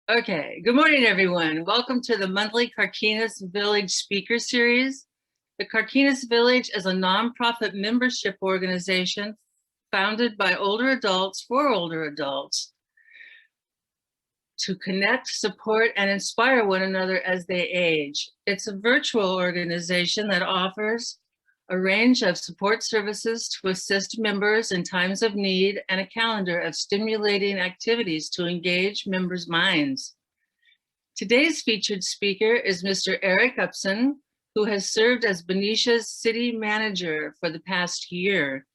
Okay, good morning, everyone. Welcome to the monthly Carquinez Village Speaker Series. The Carquinez Village is a nonprofit membership organization founded by older adults for older adults to connect, support, and inspire one another as they age. It's a virtual organization that offers a range of support services to assist members in times of need and a calendar of stimulating activities to engage members' minds. Today's featured speaker is Mr. Erik Upson, who has served as Benicia's city manager for the past year.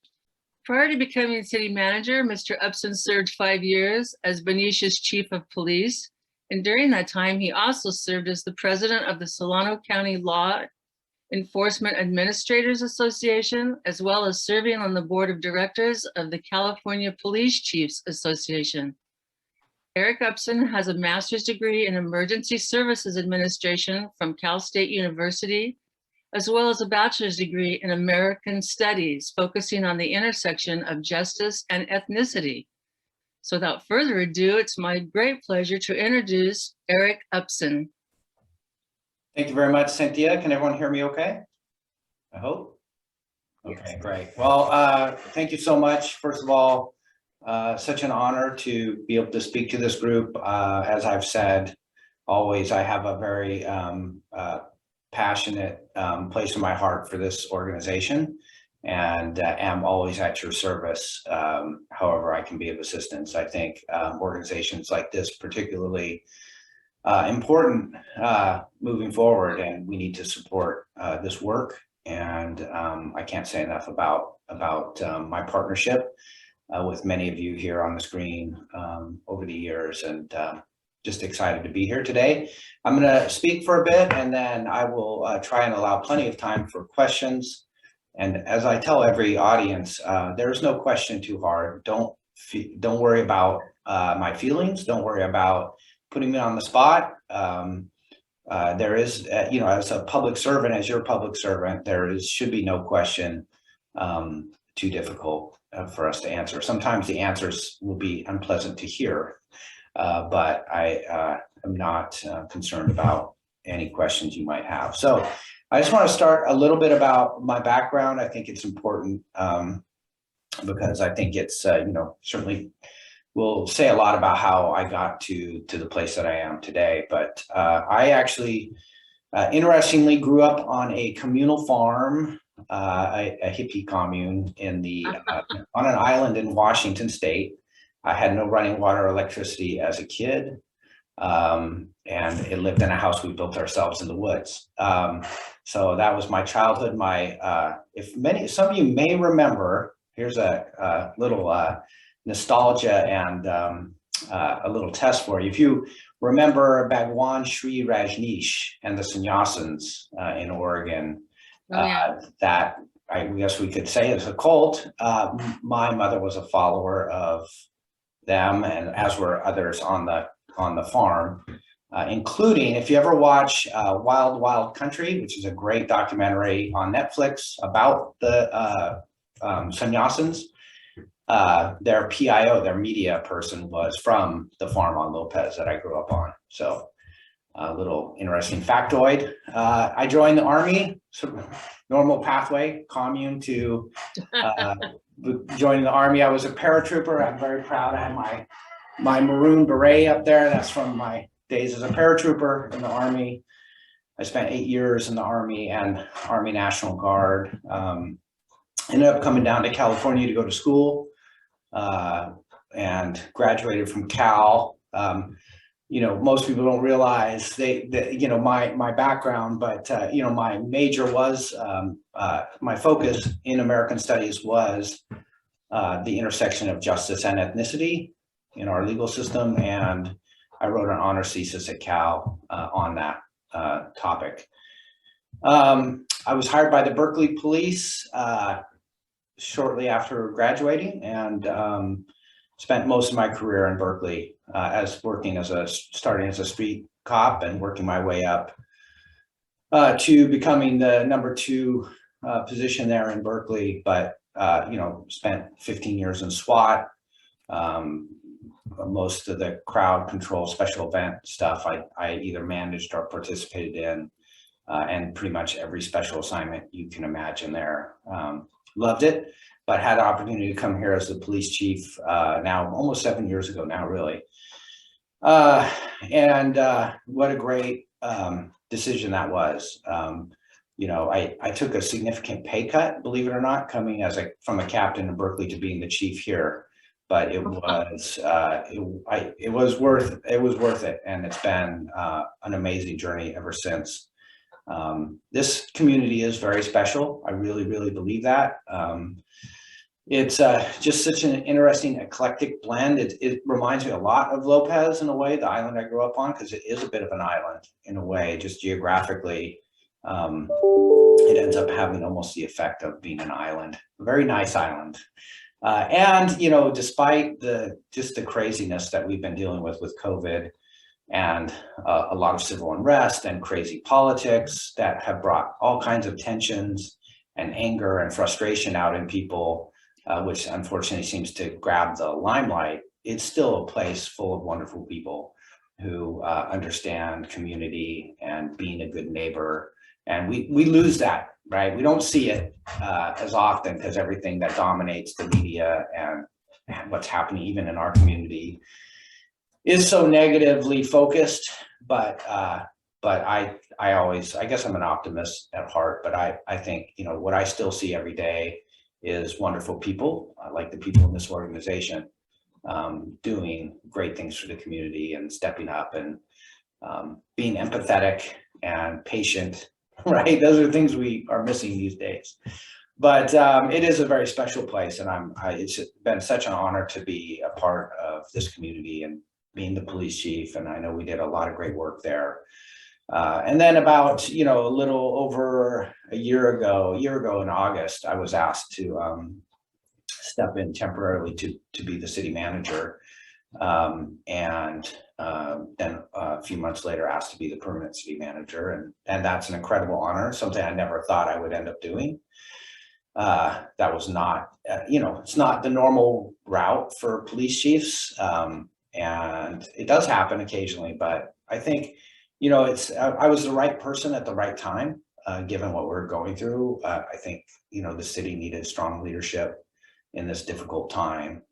Prior to becoming city manager, Mr. Upson served 5 years as Benicia's chief of police, and during that time, he also served as the president of the Solano County Law Enforcement Administrators Association, as well as serving on the board of directors of the California Police Chiefs Association. Erik Upson has a master's degree in emergency services administration from Cal State University, as well as a bachelor's degree in American studies, focusing on the intersection of justice and ethnicity. So without further ado, it's my great pleasure to introduce Erik Upson. Thank you very much, Cynthia. Can everyone hear me okay? I hope. Okay, yes. Great. Well, thank you so much. First of all, such an honor to be able to speak to this group. As I've said, always, I have a very passionate place in my heart for this organization, and am always at your service, however I can be of assistance. I think organizations like this particularly important moving forward, and we need to support this work. And I can't say enough about my partnership with many of you here on the screen over the years, and just excited to be here today. I'm going to speak for a bit, and then I will try and allow plenty of time for questions. And as I tell every audience, there is no question too hard. Don't worry about my feelings. Don't worry about putting me on the spot. There is, as a public servant, as your public servant, should be no question too difficult for us to answer. Sometimes the answers will be unpleasant to hear, but I am not concerned about any questions you might have. So I just want to start a little bit about my background. I think it's important because I think it's, certainly will say a lot about how I got to the place that I am today. But I actually, interestingly, grew up on a communal farm, a hippie commune in on an island in Washington State. I had no running water or electricity as a kid, and it lived in a house we built ourselves in the woods. So that was my childhood. Some of you may remember, here's a little nostalgia and a little test for you. If you remember Bhagwan Sri Rajneesh and the sannyasins in Oregon, that I guess we could say is a cult. My mother was a follower of them, and as were others on the farm, including, if you ever watch Wild Wild Country, which is a great documentary on Netflix about the sannyasins. Their PIO, their media person, was from the farm on Lopez that I grew up on. So a little interesting factoid. I joined the Army, normal pathway, commune to joining the Army. I was a paratrooper. I'm very proud. I had my maroon beret up there. That's from my days as a paratrooper in the Army. I spent 8 years in the Army and Army National Guard. Ended up coming down to California to go to school. And graduated from Cal. Most people don't realize my background, but my major was my focus in American Studies was the intersection of justice and ethnicity in our legal system, and I wrote an honors thesis at Cal on that topic. I was hired by the Berkeley Police shortly after graduating, and spent most of my career in Berkeley starting as a street cop and working my way up to becoming the number 2 position there in Berkeley. But spent 15 years in SWAT, most of the crowd control special event stuff I either managed or participated in, and pretty much every special assignment you can imagine there. Loved it, but had the opportunity to come here as the police chief now almost 7 years ago now, really. And what a great decision that was. You know, I took a significant pay cut, believe it or not, coming as from a captain in Berkeley to being the chief here. But it was worth it, and it's been an amazing journey ever since. This community is very special. I really, really believe that. It's just such an interesting eclectic blend. It reminds me a lot of Lopez in a way, the island I grew up on, because it is a bit of an island in a way, just geographically. It ends up having almost the effect of being an island, a very nice island. And, you know, despite just the craziness that we've been dealing with COVID and a lot of civil unrest and crazy politics that have brought all kinds of tensions and anger and frustration out in people, which unfortunately seems to grab the limelight, it's still a place full of wonderful people who understand community and being a good neighbor. And we lose that, right? We don't see it as often because everything that dominates the media and what's happening even in our community is so negatively focused. But I guess I'm an optimist at heart, but I think, you know, what I still see every day is wonderful people, like the people in this organization, doing great things for the community and stepping up and being empathetic and patient. Right, those are things we are missing these days. But it is a very special place, and it's been such an honor to be a part of this community and being the police chief. And I know we did a lot of great work there. And then about, you know, a little over a year ago in August, I was asked to step in temporarily to be the city manager. Then a few months later asked to be the permanent city manager, and that's an incredible honor, something I never thought I would end up doing. That was not, you know, it's not the normal route for police chiefs, and it does happen occasionally, but I think, you know, I was the right person at the right time, given what we're going through. I think, you know, the city needed strong leadership in this difficult time.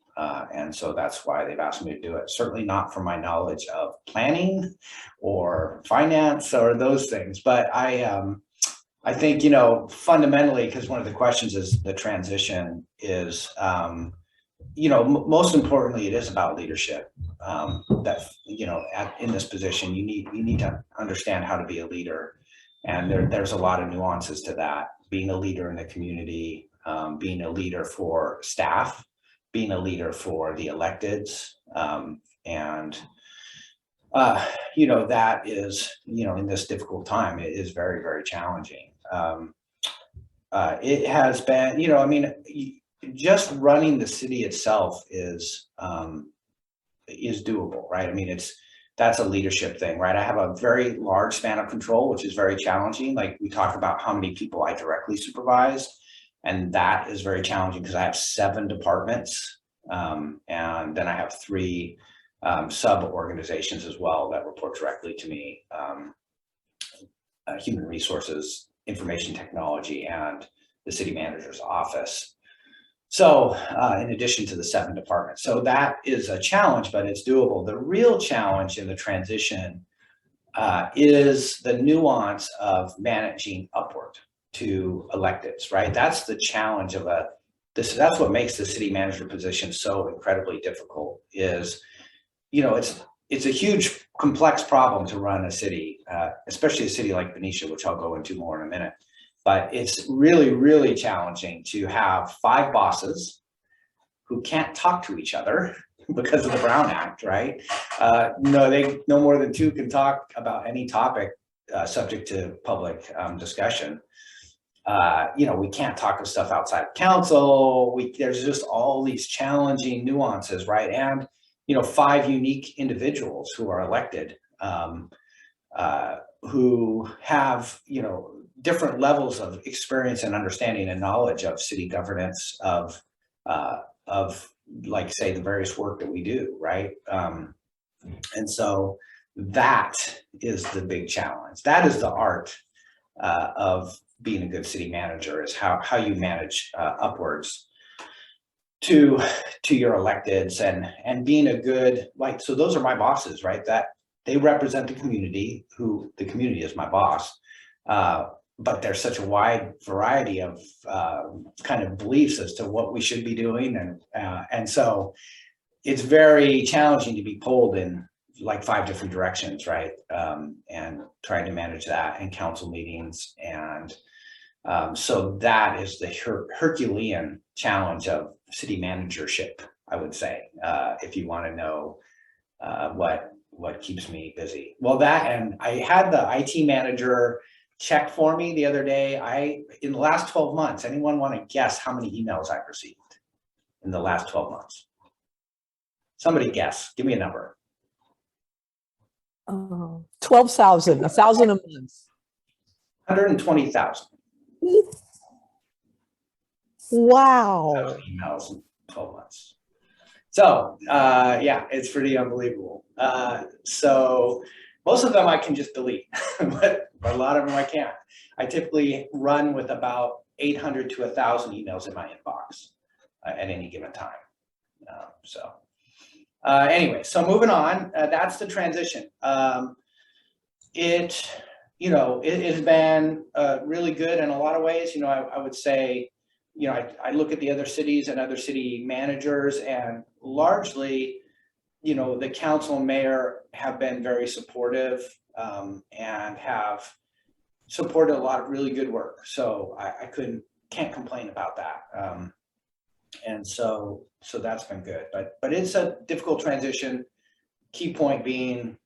And so that's why they've asked me to do it. Certainly not from my knowledge of planning or finance or those things, but I think, you know, fundamentally, because one of the questions is the transition is, you know, most importantly, it is about leadership. That, you know, in this position, you need to understand how to be a leader, and there's a lot of nuances to that. Being a leader in the community, being a leader for staff, being a leader for the electeds, you know, that is, you know, in this difficult time, it is very, very challenging. It has been, you know, I mean, just running the city itself is doable, right? I mean, that's a leadership thing, right? I have a very large span of control, which is very challenging. Like we talk about how many people I directly supervise, and that is very challenging because I have 7 departments, and then I have 3 sub-organizations as well that report directly to me, human resources, information technology, and the city manager's office. So in addition to the 7 departments. So that is a challenge, but it's doable. The real challenge in the transition is the nuance of managing upward to electeds, right? That's the challenge of that's what makes the city manager position so incredibly difficult is, you know, it's a huge complex problem to run a city, especially a city like Benicia, which I'll go into more in a minute. But it's really, really challenging to have 5 bosses who can't talk to each other because of the Brown Act, right? No more than 2 can talk about any topic subject to public discussion. You know, we can't talk of stuff outside of council. There's just all these challenging nuances, right? And, you know, 5 unique individuals who are elected, who have, you know, different levels of experience and understanding and knowledge of city governance, of like say the various work that we do, right? And so that is the big challenge. That is the art of being a good city manager, is how you manage upwards to your electeds, and being a good, like, so those are my bosses, right? That they represent the community, who the community is my boss. But there's such a wide variety of kind of beliefs as to what we should be doing. And so it's very challenging to be pulled in like 5 different directions, right? And trying to manage that in council meetings. And so that is the Herculean challenge of city managership, I would say, if you want to know what keeps me busy. Well, that, and I had the IT manager check for me the other day. In the last 12 months, anyone want to guess how many emails I've received in the last 12 months? Somebody guess, give me a number. 12,000, 1,000 a month. 120,000 Wow. emails in 12 months. So yeah, it's pretty unbelievable. So most of them I can just delete, but a lot of them I can't. I typically run with about 800 to 1,000 emails in my inbox at any given time. Anyway, so moving on, that's the transition. It has been really good in a lot of ways. I would say, I look at the other cities and other city managers, and largely, the council and mayor have been very supportive and have supported a lot of really good work. So I can't complain about that. And so that's been good, but it's a difficult transition. Key point being,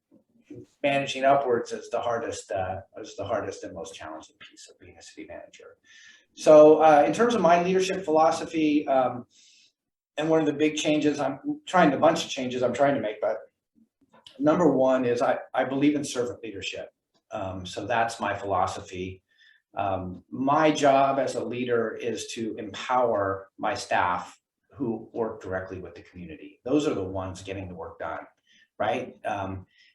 managing upwards is the hardest and most challenging piece of being a city manager. So in terms of my leadership philosophy, and one of the big changes, a bunch of changes I'm trying to make, but number one is I believe in servant leadership. So that's my philosophy. My job as a leader is to empower my staff who work directly with the community. Those are the ones getting the work done, right?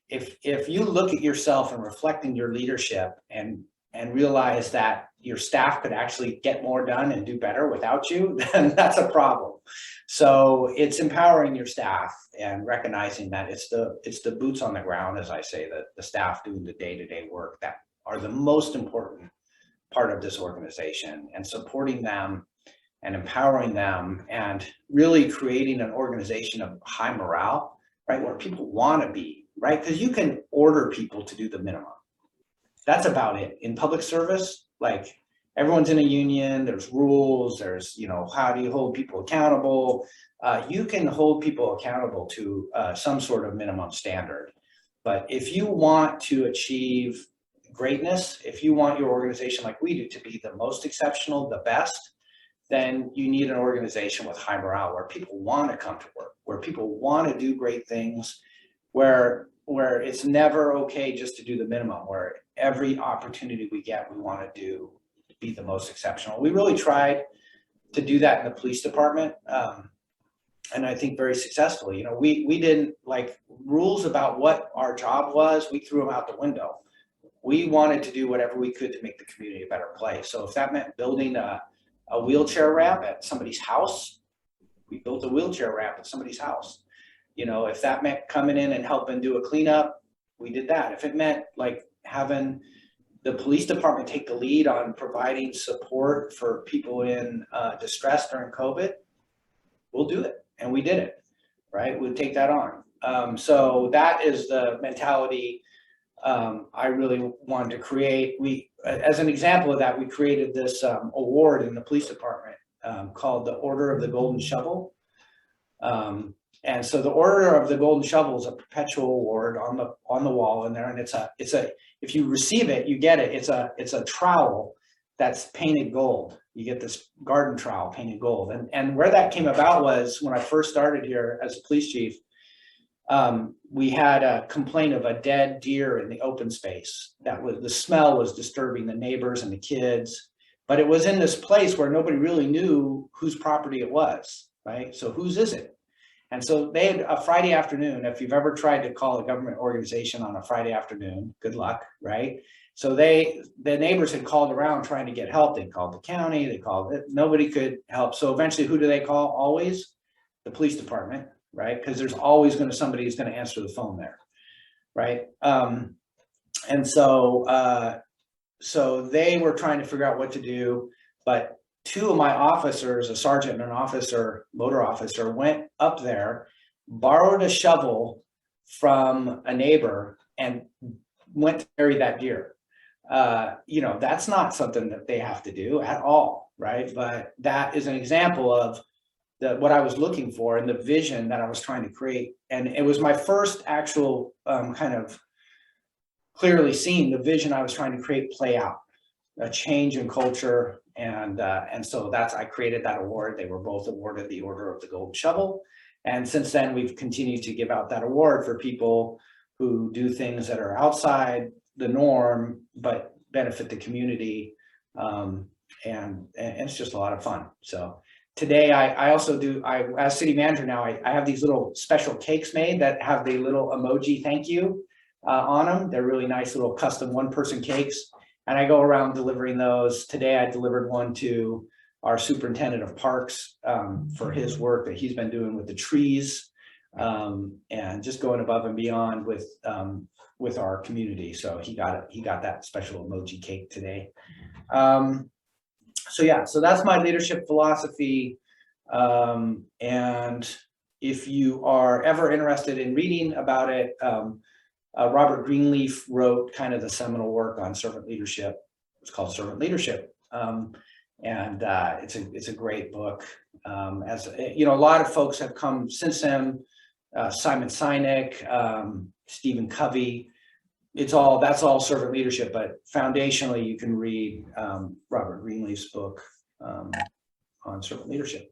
If you look at yourself and reflect in your leadership and realize that your staff could actually get more done and do better without you, then that's a problem. So it's empowering your staff and recognizing that it's the boots on the ground, as I say, that the staff doing the day-to-day work that are the most important part of this organization, and supporting them and empowering them, and really creating an organization of high morale, right, where people want to be, right? Because you can order people to do the minimum. That's about it. In public service, like, everyone's in a union, there's rules, there's, how do you hold people accountable? You can hold people accountable to some sort of minimum standard. But if you want to achieve greatness, if you want your organization, like we do, to be the most exceptional, the best, then you need an organization with high morale, where people want to come to work, where people want to do great things, where it's never okay just to do the minimum, where every opportunity we get, we want to be the most exceptional. We really tried to do that in the police department, and I think very successfully. We didn't, like, rules about what our job was, we threw them out the window. We wanted to do whatever we could to make the community a better place. So if that meant building a wheelchair ramp at somebody's house, we built a wheelchair ramp at somebody's house. If that meant coming in and helping do a cleanup, we did that. If it meant, like, having the police department take the lead on providing support for people in distress during COVID, we'll do it. And we did it, right? We'll take that on. So that is the mentality I really wanted to create. As an example of that, we created this award in the police department called the Order of the Golden Shovel. And so the Order of the Golden Shovel is a perpetual award on the wall in there, and it's a if you receive it, you get it. It's a trowel that's painted gold. You get this garden trowel painted gold, and where that came about was when I first started here as a police chief. We had a complaint of a dead deer in the open space. The smell was disturbing the neighbors and the kids, but it was in this place where nobody really knew whose property it was, right? So whose is it? And so they had a Friday afternoon. If you've ever tried to call a government organization on a Friday afternoon, good luck, right? So the neighbors had called around trying to get help. They called the county, they called it, nobody could help. So eventually, who do they call? Always the police department, right? Because there's always somebody who's going to answer the phone there, right? And so they were trying to figure out what to do, but two of my officers, a sergeant and an officer, motor officer, went up there, borrowed a shovel from a neighbor, and went to bury that deer. That's not something that they have to do at all, right? But that is an example of what I was looking for and the vision that I was trying to create. And it was my first actual kind of clearly seeing the vision I was trying to create play out, a change in culture. And so I created that award. They were both awarded the Order of the Gold Shovel. And since then, we've continued to give out that award for people who do things that are outside the norm, but benefit the community. And it's just a lot of fun. So today I also do, as city manager now, I have these little special cakes made that have the little emoji thank you on them. They're really nice little custom one-person cakes. And I go around delivering those. Today, I delivered one to our superintendent of parks for his work that he's been doing with the trees and just going above and beyond with our community. So he got that special emoji cake today. So that's my leadership philosophy. And if you are ever interested in reading about it, Robert Greenleaf wrote kind of the seminal work on servant leadership. It's called Servant Leadership. It's a great book. As you know, a lot of folks have come since then, Simon Sinek, Stephen Covey. That's all servant leadership, but foundationally you can read Robert Greenleaf's book on servant leadership.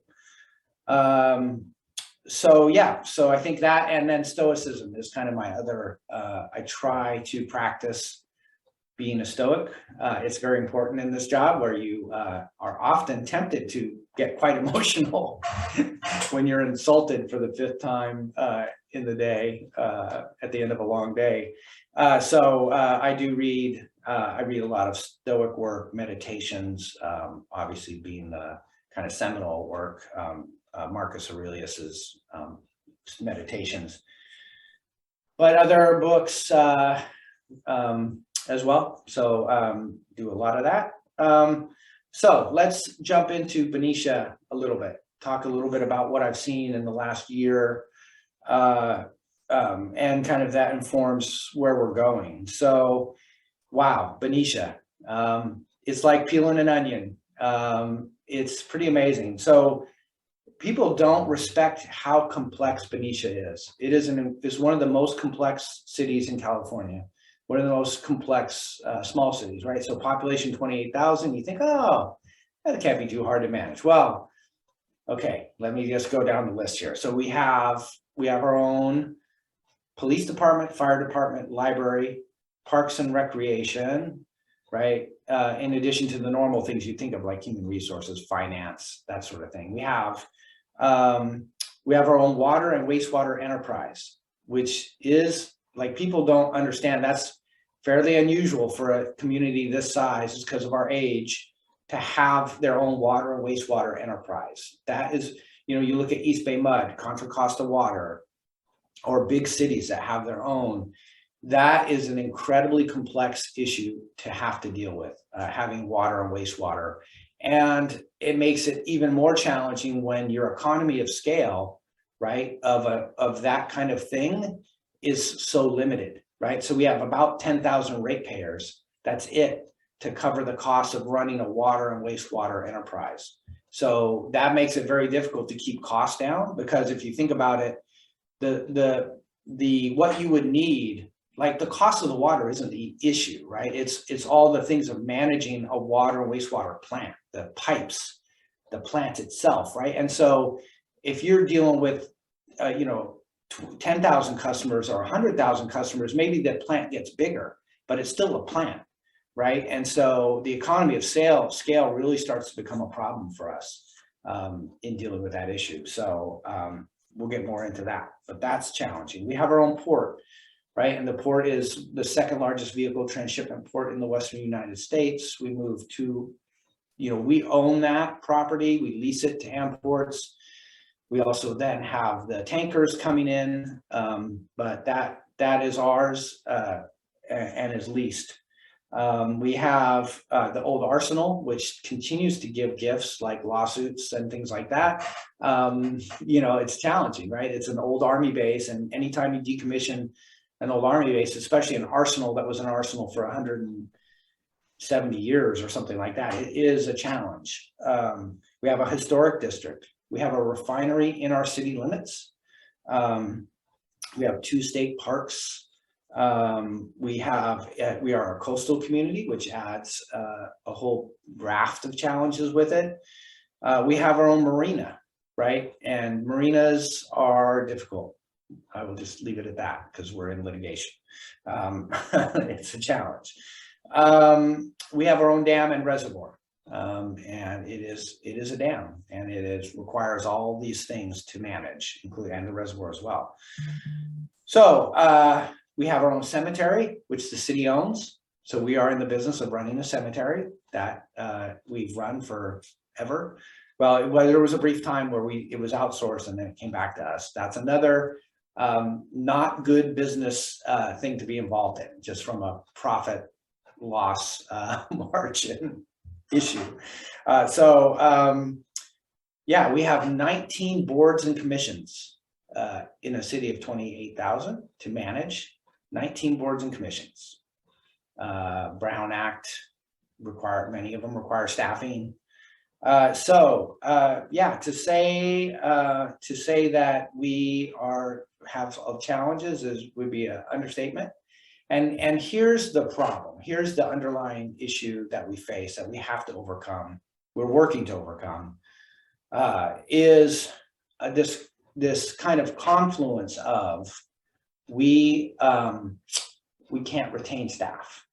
So I think that, and then stoicism is kind of my other, I try to practice being a stoic. It's very important in this job where you are often tempted to get quite emotional when you're insulted for the fifth time in the day at the end of a long day. So I do read, I read a lot of stoic work, meditations, obviously being the kind of seminal work, Marcus Aurelius's meditations, but other books as well. So do a lot of that. So let's jump into Benicia a little bit, talk a little bit about what I've seen in the last year, and kind of that informs where we're going. So, wow, Benicia, it's like peeling an onion. It's pretty amazing. So people don't respect how complex Benicia is. It's one of the most complex cities in California, one of the most complex small cities, right? So population 28,000, you think, oh, that can't be too hard to manage. Well, okay, let me just go down the list here. So we have our own police department, fire department, library, parks and recreation, right? In addition to the normal things you think of like human resources, finance, that sort of thing. We have our own water and wastewater enterprise, which is like, people don't understand, that's fairly unusual for a community this size, is because of our age, to have their own water and wastewater enterprise. That is, you look at East Bay Mud, Contra Costa Water, or big cities that have their own. That is an incredibly complex issue to have to deal with, having water and wastewater. And it makes it even more challenging when your economy of scale, right, of that kind of thing is so limited, right? So we have about 10,000 ratepayers. That's it, to cover the cost of running a water and wastewater enterprise. So that makes it very difficult to keep costs down, because if you think about it, the what you would need, like the cost of the water isn't the issue, right? It's all the things of managing a water and wastewater plant, the pipes, the plant itself, right? And so if you're dealing with 10,000 customers or 100,000 customers, maybe the plant gets bigger, but it's still a plant, right? And so the economy of scale really starts to become a problem for us in dealing with that issue. So we'll get more into that, but that's challenging. We have our own port, right? And the port is the second largest vehicle transshipment port in the Western United States. We moved to, we own that property. We lease it to Amports. We also then have the tankers coming in, but that is ours and is leased. We have the old arsenal, which continues to give gifts like lawsuits and things like that. It's challenging, right? It's an old Army base, and anytime you decommission an old Army base, especially an arsenal that was an arsenal for 170 years or something like that, it is a challenge. We have a historic district. We have a refinery in our city limits. We have 2 state parks. We are a coastal community, which adds a whole raft of challenges with it. We have our own marina, right? And marinas are difficult. I will just leave it at that because we're in litigation. It's a challenge. We have our own dam and reservoir, and it is a dam, and requires all these things to manage, including and the reservoir as well. So we have our own cemetery, which the city owns. So we are in the business of running a cemetery that we've run forever. Well, there was a brief time where it was outsourced and then it came back to us. That's another not good business thing to be involved in, just from a profit loss margin issue. Yeah, we have 19 boards and commissions in a city of 28,000 to manage. 19 boards and commissions. Brown Act many of them require staffing. Yeah, to say that we have challenges would be an understatement. And here's the problem. Here's the underlying issue that we face, that we have to overcome. We're working to overcome. Is this kind of confluence of we can't retain staff,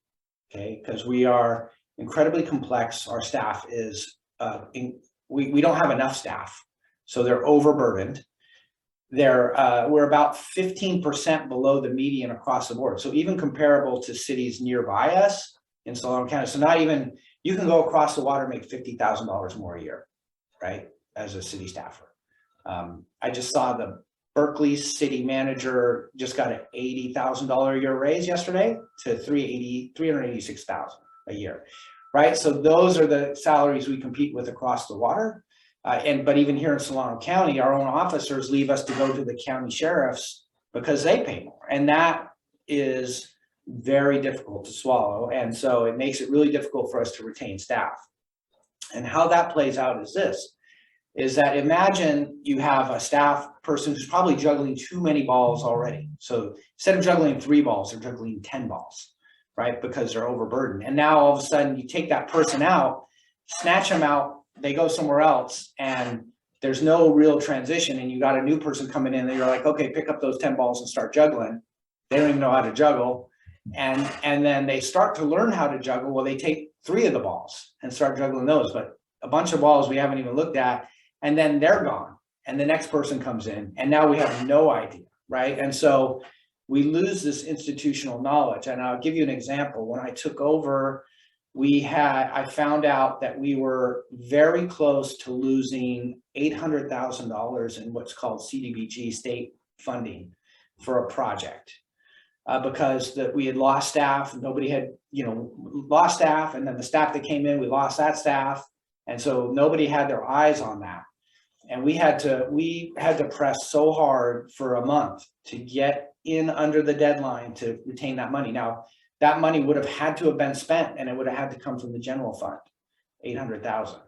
okay? Because we are incredibly complex. Our staff is, we don't have enough staff, so they're overburdened. We're about 15% below the median across the board. So even comparable to cities nearby us in Solano County. So not even, you can go across the water and make $50,000 more a year, right? As a city staffer. I just saw the Berkeley city manager just got an $80,000 a year raise yesterday to $386,000 a year, right? So those are the salaries we compete with across the water. But even here in Solano County, our own officers leave us to go to the county sheriffs because they pay more. And that is very difficult to swallow. And so it makes it really difficult for us to retain staff. And how that plays out is this, is that imagine you have a staff person who's probably juggling too many balls already. So instead of juggling 3 balls, they're juggling 10 balls, right? Because they're overburdened. And now all of a sudden you take that person out, snatch them out, they go somewhere else, and there's no real transition, and you got a new person coming in and you're like, okay, pick up those 10 balls and start juggling. They don't even know how to juggle. And then they start to learn how to juggle. Well, they take 3 of the balls and start juggling those, but a bunch of balls we haven't even looked at, and then they're gone. And the next person comes in, and now we have no idea, right? And so we lose this institutional knowledge. And I'll give you an example. When I took over, I found out that we were very close to losing $800,000 in what's called CDBG state funding for a project because we had lost staff. Nobody had, lost staff, and then the staff that came in, we lost that staff, and so nobody had their eyes on that. And we had to press so hard for a month to get in under the deadline to retain that money. Now, that money would have had to have been spent, and it would have had to come from the general fund, $800,000.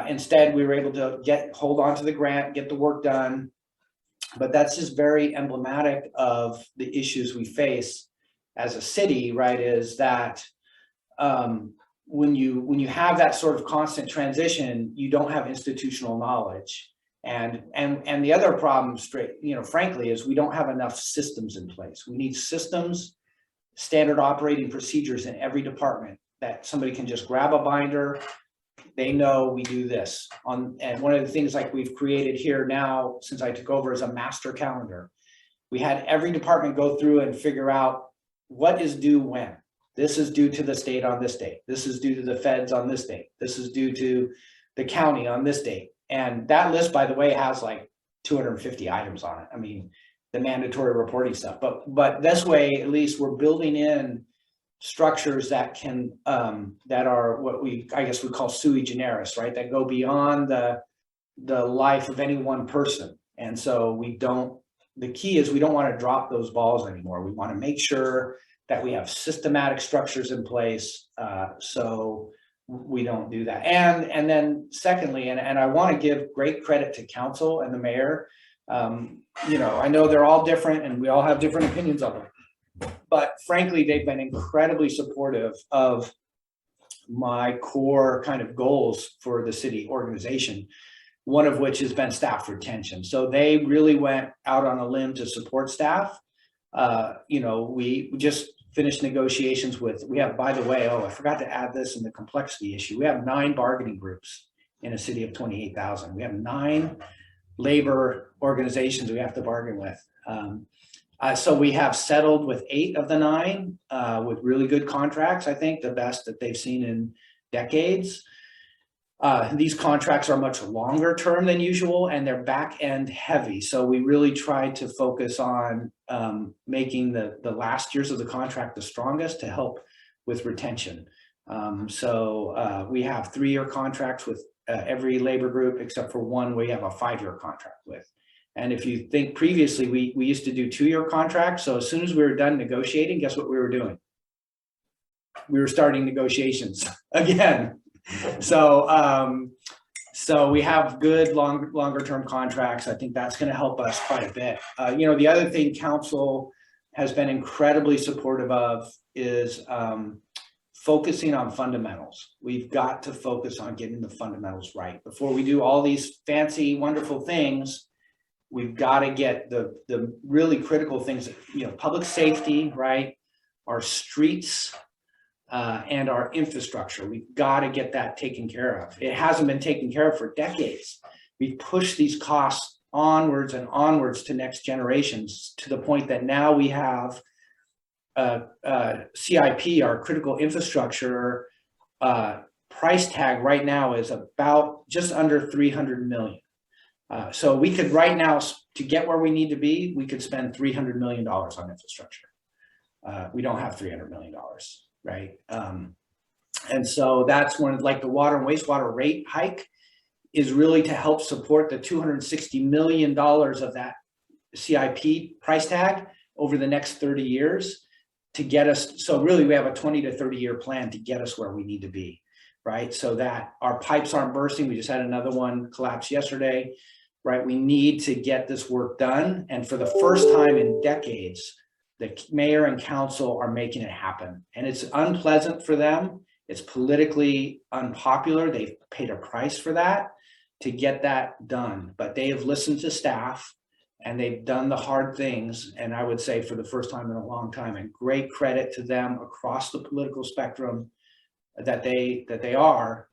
Instead, we were able to hold on to the grant, get the work done. But that's just very emblematic of the issues we face as a city, right? Is that when you have that sort of constant transition, you don't have institutional knowledge. And the other problem, frankly, is we don't have enough systems in place. We need systems, standard operating procedures in every department that somebody can just grab a binder, They know we do this and one of the things like we've created here now since I took over is a master calendar. We had every department go through and figure out what is due when. This is due to the state on this date. This is due to the feds on this date. This is due to the county on this date. And that list, by the way, has like 250 items on it. I mean, the mandatory reporting stuff, but this way, at least we're building in structures that can, that are what I guess we call sui generis, right? That go beyond the life of any one person. And so the key is we don't want to drop those balls anymore. We want to make sure that we have systematic structures in place, so we don't do that. And then secondly, and I want to give great credit to council and the mayor. I know they're all different and we all have different opinions on them, but frankly, they've been incredibly supportive of my core kind of goals for the city organization, one of which has been staff retention. So they really went out on a limb to support staff. We just finished negotiations we have, by the way, I forgot to add this in the complexity issue. We have 9 bargaining groups in a city of 28,000. We have 9 labor organizations we have to bargain with. So we have settled with 8 of the 9 with really good contracts. I think the best that they've seen in decades. These contracts are much longer term than usual and they're back end heavy. So we really try to focus on making the last years of the contract the strongest to help with retention. So we have 3-year contracts with every labor group except for one we have a 5-year contract with. And if you think previously, we used to do 2-year contracts. So as soon as we were done negotiating, guess what we were doing? We were starting negotiations again. So we have good longer term contracts. I think that's going to help us quite a bit. The other thing council has been incredibly supportive of is focusing on fundamentals. We've got to focus on getting the fundamentals right. Before we do all these fancy, wonderful things, we've got to get the really critical things, public safety, right? Our streets, and our infrastructure. We've got to get that taken care of. It hasn't been taken care of for decades. We've pushed these costs onwards and onwards to next generations to the point that now we have CIP, our critical infrastructure, price tag right now is about just under 300 million. So we could right now, to get where we need to be, we could spend $300 million on infrastructure. We don't have $300 million. Right. And so that's when like the water and wastewater rate hike is really to help support the $260 million of that CIP price tag over the next 30 years to get us. So really we have a 20 to 30 year plan to get us where we need to be. Right. So that our pipes aren't bursting. We just had another one collapse yesterday. Right. We need to get this work done. And for the first time in decades, the mayor and council are making it happen. And it's unpleasant for them. It's politically unpopular. They've paid a price for that to get that done. But they have listened to staff and they've done the hard things. And I would say for the first time in a long time, and great credit to them across the political spectrum that they are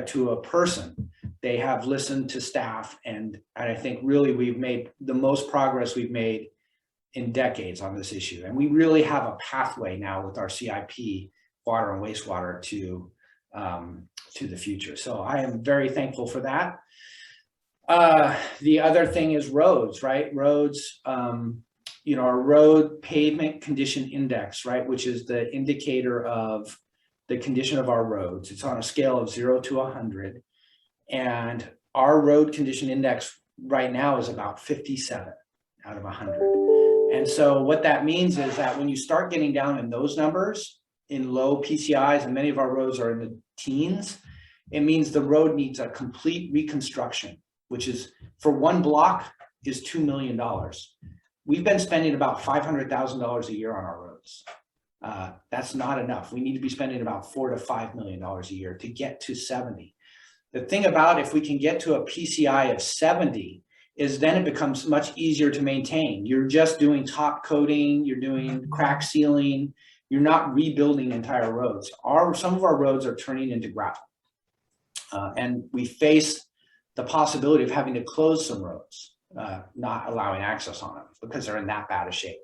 to a person. They have listened to staff. And I think really we've made the most progress we've made in decades on this issue. And we really have a pathway now with our CIP, water and wastewater to the future. So I am very thankful for that. The other thing is roads, right? Roads, our road pavement condition index, right? Which is the indicator of the condition of our roads. It's on a scale of 0 to 100. And our road condition index right now is about 57 out of 100. And so what that means is that when you start getting down in those numbers in low PCIs, and many of our roads are in the teens, it means the road needs a complete reconstruction, which is for one block is $2 million. We've been spending about $500,000 a year on our roads. That's not enough. We need to be spending about $4 to $5 million a year to get to 70. The thing about if we can get to a PCI of 70, is then it becomes much easier to maintain. You're just doing top coating, you're doing crack sealing, you're not rebuilding entire roads. Some of our roads are turning into gravel. And we face the possibility of having to close some roads, not allowing access on them because they're in that bad a shape.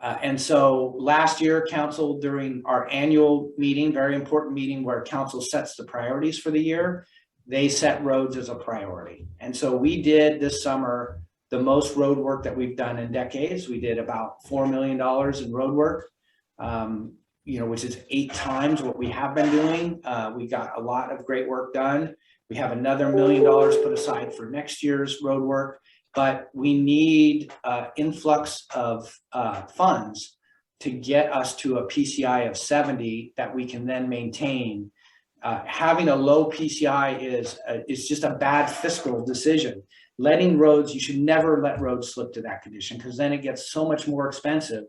And so last year, council, during our annual meeting, very important meeting where council sets the priorities for the year, they set roads as a priority. And so we did this summer the most road work that we've done in decades. We did about $4 million in road work, which is 8 times what we have been doing. We got a lot of great work done. We have another $1 million put aside for next year's road work, but we need influx of funds to get us to a PCI of 70 that we can then maintain. Having a low PCI is just a bad fiscal decision. Letting roads, you should never let roads slip to that condition because then it gets so much more expensive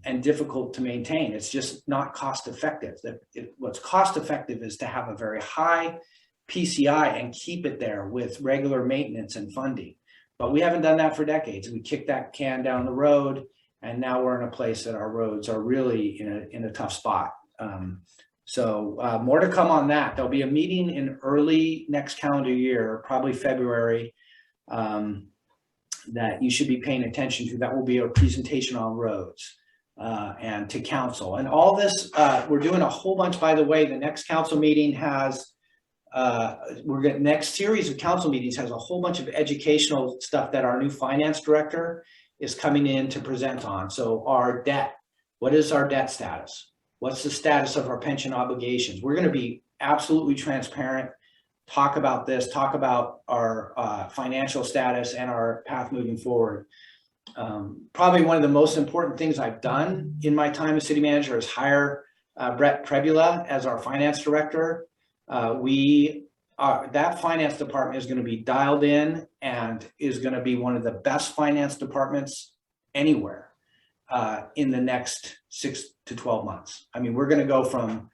and difficult to maintain. It's just not cost effective. What's cost effective is to have a very high PCI and keep it there with regular maintenance and funding. But we haven't done that for decades. We kicked that can down the road, and now we're in a place that our roads are really in a tough spot. So more to come on that. There'll be a meeting in early next calendar year, probably February, that you should be paying attention to. That will be a presentation on roads and to council. And all this, we're doing a whole bunch, by the way. The next council meeting has, next series of council meetings has a whole bunch of educational stuff that our new finance director is coming in to present on. So our debt, what is our debt status? What's the status of our pension obligations? We're going to be absolutely transparent, talk about this, talk about our financial status and our path moving forward. Probably one of the most important things I've done in my time as city manager is hire Brett Trebula as our finance director. That finance department is going to be dialed in and is going to be one of the best finance departments anywhere in the next 6 to 12 months. I mean, we're going to go from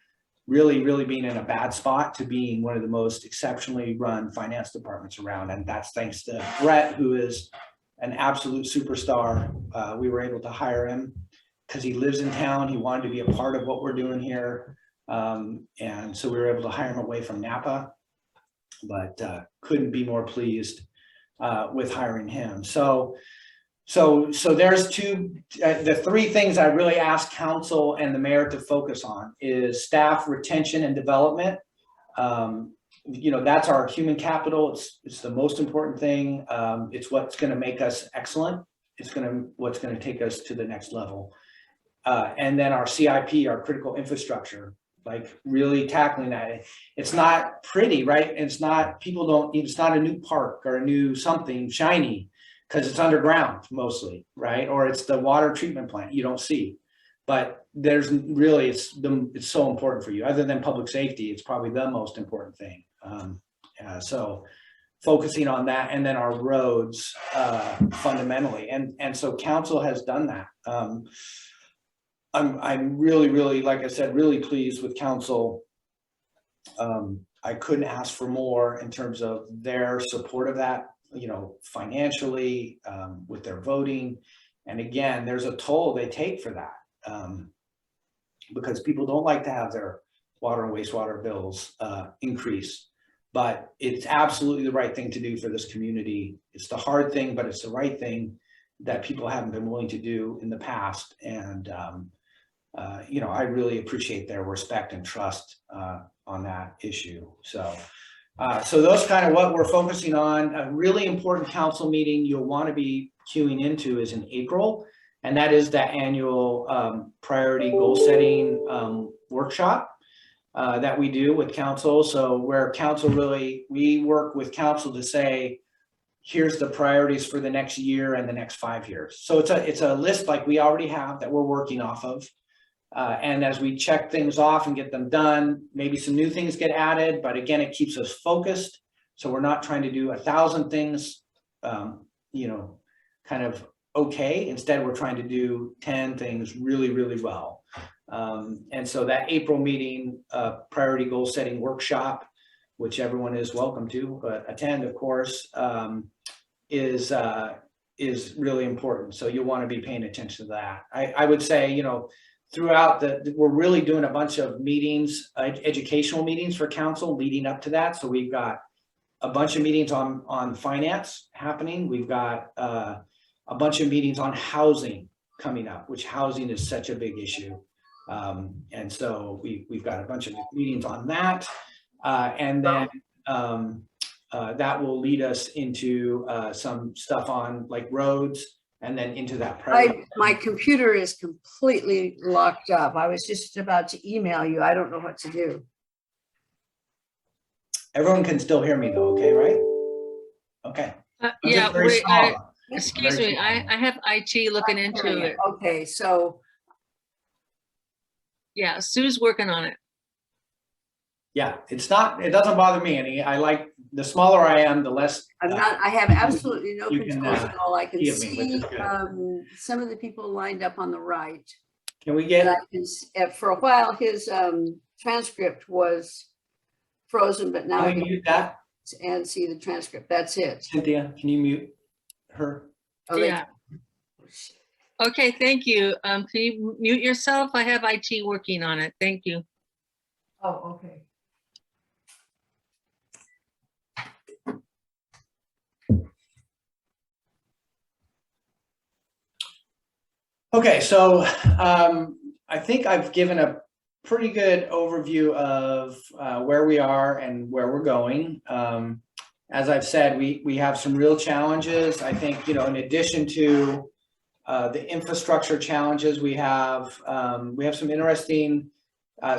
really being in a bad spot to being one of the most exceptionally run finance departments around. And that's thanks to Brett, who is an absolute superstar. We were able to hire him because he lives in town. He wanted to be a part of what we're doing here. And so we were able to hire him away from Napa, but couldn't be more pleased with hiring him. So there's the 3 things I really ask council and the mayor to focus on is staff retention and development. That's our human capital. It's the most important thing. It's what's going to make us excellent. It's what's going to take us to the next level. And then our CIP, our critical infrastructure, like really tackling that. It's not pretty, right? It's not a new park or a new something shiny because it's underground mostly, right? Or it's the water treatment plant you don't see. But there's really, it's so important for you. Other than public safety, it's probably the most important thing. So focusing on that, and then our roads fundamentally. And so council has done that. I'm really, like I said, really pleased with council. I couldn't ask for more in terms of their support of that, financially, with their voting. And again, there's a toll they take for that. Because people don't like to have their water and wastewater bills increase, but it's absolutely the right thing to do for this community. It's the hard thing, but it's the right thing that people haven't been willing to do in the past. And, I really appreciate their respect and trust on that issue. So those kind of what we're focusing on. A really important council meeting you'll want to be queuing into is in April. And that is the annual priority goal setting workshop that we do with council. So where council we work with council to say, here's the priorities for the next year and the next 5 years. So it's a list like we already have that we're working off of. And as we check things off and get them done, maybe some new things get added, but again, it keeps us focused. So we're not trying to do 1,000 things, kind of okay. Instead, we're trying to do 10 things really well. And so that April meeting, priority goal setting workshop, which everyone is welcome to attend, of course, is really important. So you'll want to be paying attention to that. I would say, throughout we're really doing a bunch of meetings, educational meetings for council leading up to that. So we've got a bunch of meetings on finance happening. We've got a bunch of meetings on housing coming up, which housing is such a big issue. And so we've got a bunch of meetings on that. And then that will lead us into some stuff on like roads, and then into that. My computer is completely locked up. I was just about to email you. I don't know what to do. Everyone can still hear me though, okay, right? Okay. Yeah, wait, excuse me, I have IT looking into it. Okay, so Yeah, Sue's working on it. Yeah, it doesn't bother me any. I like, the smaller I am, the less. I have absolutely no you can, control at all. I can see me, which see is good. some of the people lined up on the right. Can we And get, I can for a while, his transcript was frozen, but now I can we can mute that? and see the transcript. That's it. Cynthia, can you mute her? Oh, they- Yeah. Okay, thank you. Can you mute yourself? I have IT working on it. Thank you. Oh, okay. Okay, so I think I've given a pretty good overview of where we are and where we're going. As I've said, we have some real challenges. I think, in addition to the infrastructure challenges, we have some interesting,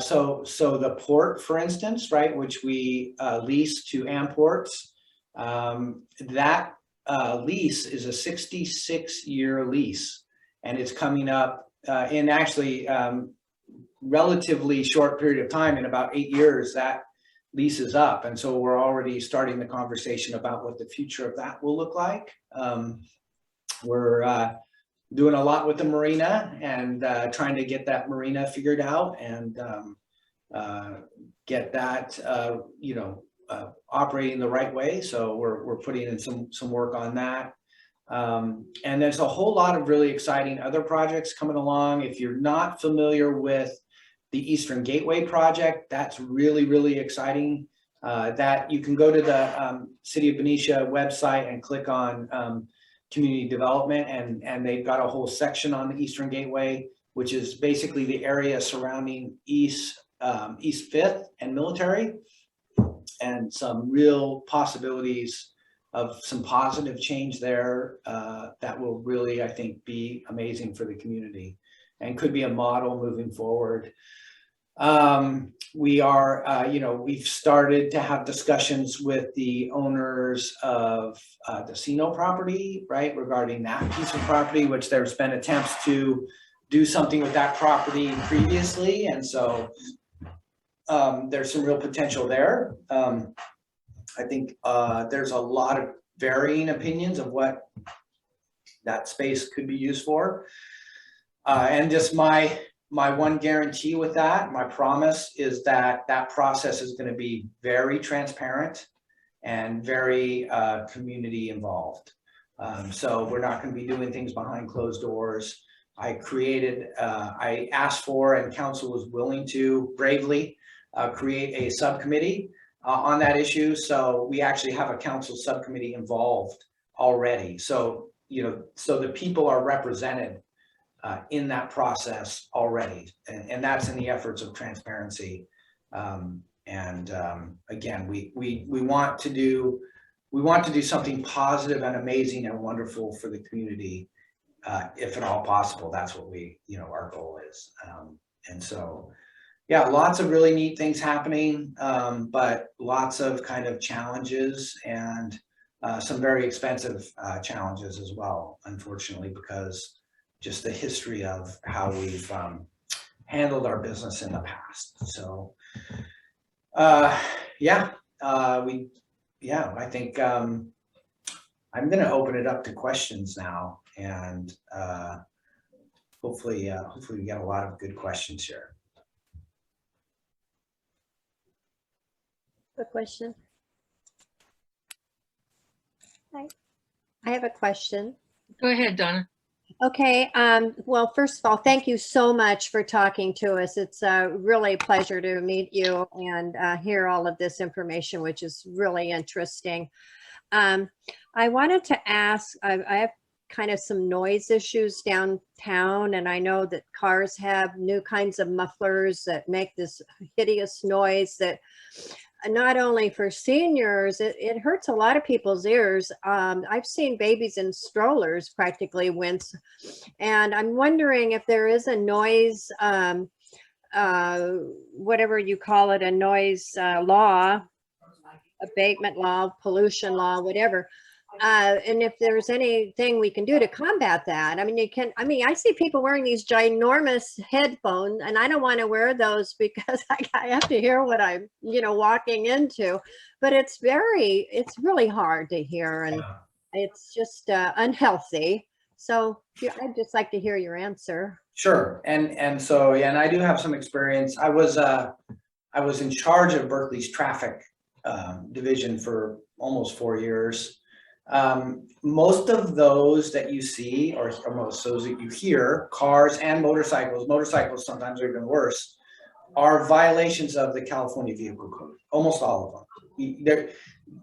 so the port, for instance, right, which we lease to Amports, that lease is a 66-year lease. And it's coming up in actually relatively short period of time. In about 8 years, that lease is up. And so we're already starting the conversation about what the future of that will look like. We're doing a lot with the marina and trying to get that marina figured out and get that, operating the right way. So we're putting in some work on that. And there's a whole lot of really exciting other projects coming along. If you're not familiar with the Eastern Gateway project, that's really, really exciting. That you can go to the City of Benicia website and click on community development, and they've got a whole section on the Eastern Gateway, which is basically the area surrounding East 5th and Military, and some real possibilities of some positive change there that will really, I think, be amazing for the community and could be a model moving forward. We are, we've started to have discussions with the owners of the Sino property, right, regarding that piece of property, which there's been attempts to do something with that property previously. And so there's some real potential there. I think there's a lot of varying opinions of what that space could be used for. And just my one guarantee with that, my promise, is that that process is going to be very transparent and very community involved. So we're not going to be doing things behind closed doors. I asked for, and council was willing to bravely create a subcommittee on that issue. So we actually have a council subcommittee involved already. So, so the people are represented in that process already. And that's in the efforts of transparency. Again, we want to do something positive and amazing and wonderful for the community, if at all possible. That's what our goal is. And so, yeah, lots of really neat things happening, but lots of kind of challenges and some very expensive challenges as well, unfortunately, because just the history of how we've handled our business in the past. So, I think I'm going to open it up to questions now, and hopefully we get a lot of good questions here. A question. Hi, I have a question. Go ahead, Donna. Okay, well, first of all, thank you so much for talking to us. It's really a pleasure to meet you and hear all of this information, which is really interesting. I wanted to ask, I have kind of some noise issues downtown, and I know that cars have new kinds of mufflers that make this hideous noise that not only for seniors, it hurts a lot of people's ears. I've seen babies in strollers practically wince. And I'm wondering if there is a noise, whatever you call it, a noise law, abatement law, pollution law, whatever. And if there's anything we can do to combat that. I mean, I see people wearing these ginormous headphones, and I don't want to wear those because I have to hear what I'm, walking into. But it's really hard to hear, and it's just unhealthy. So I'd just like to hear your answer. Sure. And so, yeah, and I do have some experience. I was in charge of Berkeley's traffic division for almost 4 years. Most of those that you see, or most those that you hear, cars and motorcycles sometimes are even worse, are violations of the California Vehicle Code. Almost all of them.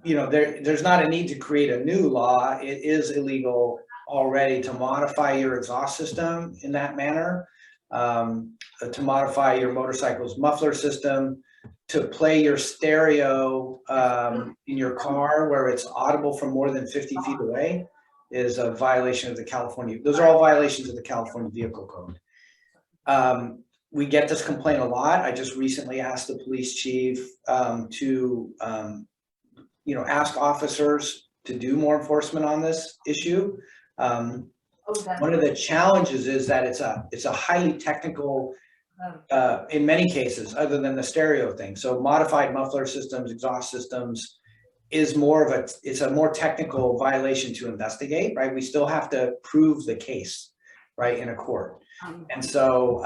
There's not a need to create a new law. It is illegal already to modify your exhaust system in that manner, to modify your motorcycle's muffler system, to play your stereo in your car where it's audible from more than 50 feet away is a violation of the California. Those are all violations of the California Vehicle Code. We get this complaint a lot. I just recently asked the police chief to ask officers to do more enforcement on this issue. One of the challenges is that it's a highly technical, in many cases, other than the stereo thing. So modified muffler systems, exhaust systems is it's a more technical violation to investigate, right? We still have to prove the case, right, in a court. And so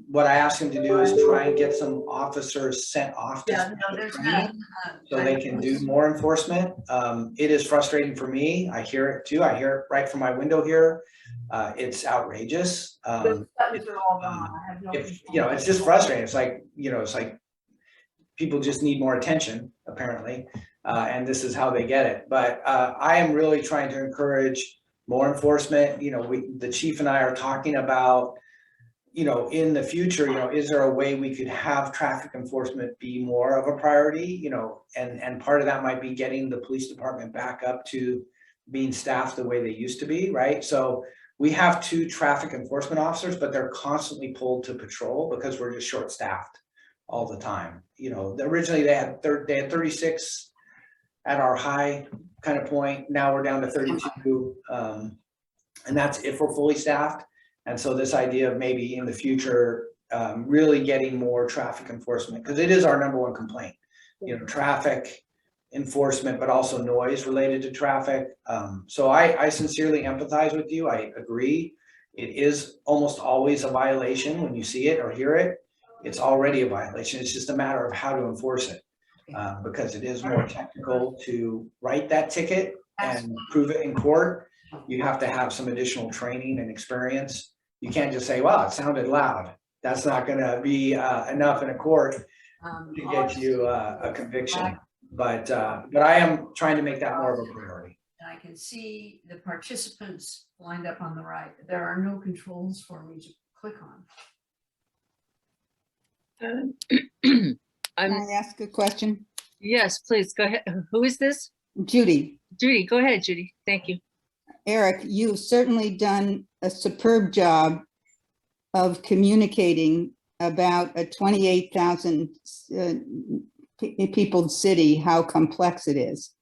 what I asked him to do is try and get some officers sent off to training so they can do more enforcement. It is frustrating for me. I hear it too. I hear it right from my window here. It's outrageous. It's just frustrating. It's like people just need more attention, apparently, and this is how they get it. But I am really trying to encourage more enforcement. The chief and I are talking about, in the future, is there a way we could have traffic enforcement be more of a priority? And part of that might be getting the police department back up to being staffed the way they used to be, right? So we have 2 traffic enforcement officers, but they're constantly pulled to patrol because we're just short-staffed all the time. Originally they had 36 at our high kind of point. Now we're down to 32, and that's if we're fully staffed. And so this idea of maybe in the future, really getting more traffic enforcement, because it is our #1 complaint, traffic enforcement, but also noise related to traffic. So I sincerely empathize with you. I agree. It is almost always a violation when you see it or hear it. It's already a violation. It's just a matter of how to enforce it, because it is more technical to write that ticket and prove it in court. You have to have some additional training and experience. You can't just say, "Wow, it sounded loud." That's not going to be enough in a court to get you a conviction. But I am trying to make that more of a priority. And I can see the participants lined up on the right. There are no controls for me to click on. Can I ask a question? Yes, please go ahead. Who is this? Judy. Judy, go ahead, Judy. Thank you. Erik, you've certainly done a superb job of communicating about a 28,000 people city, how complex it is.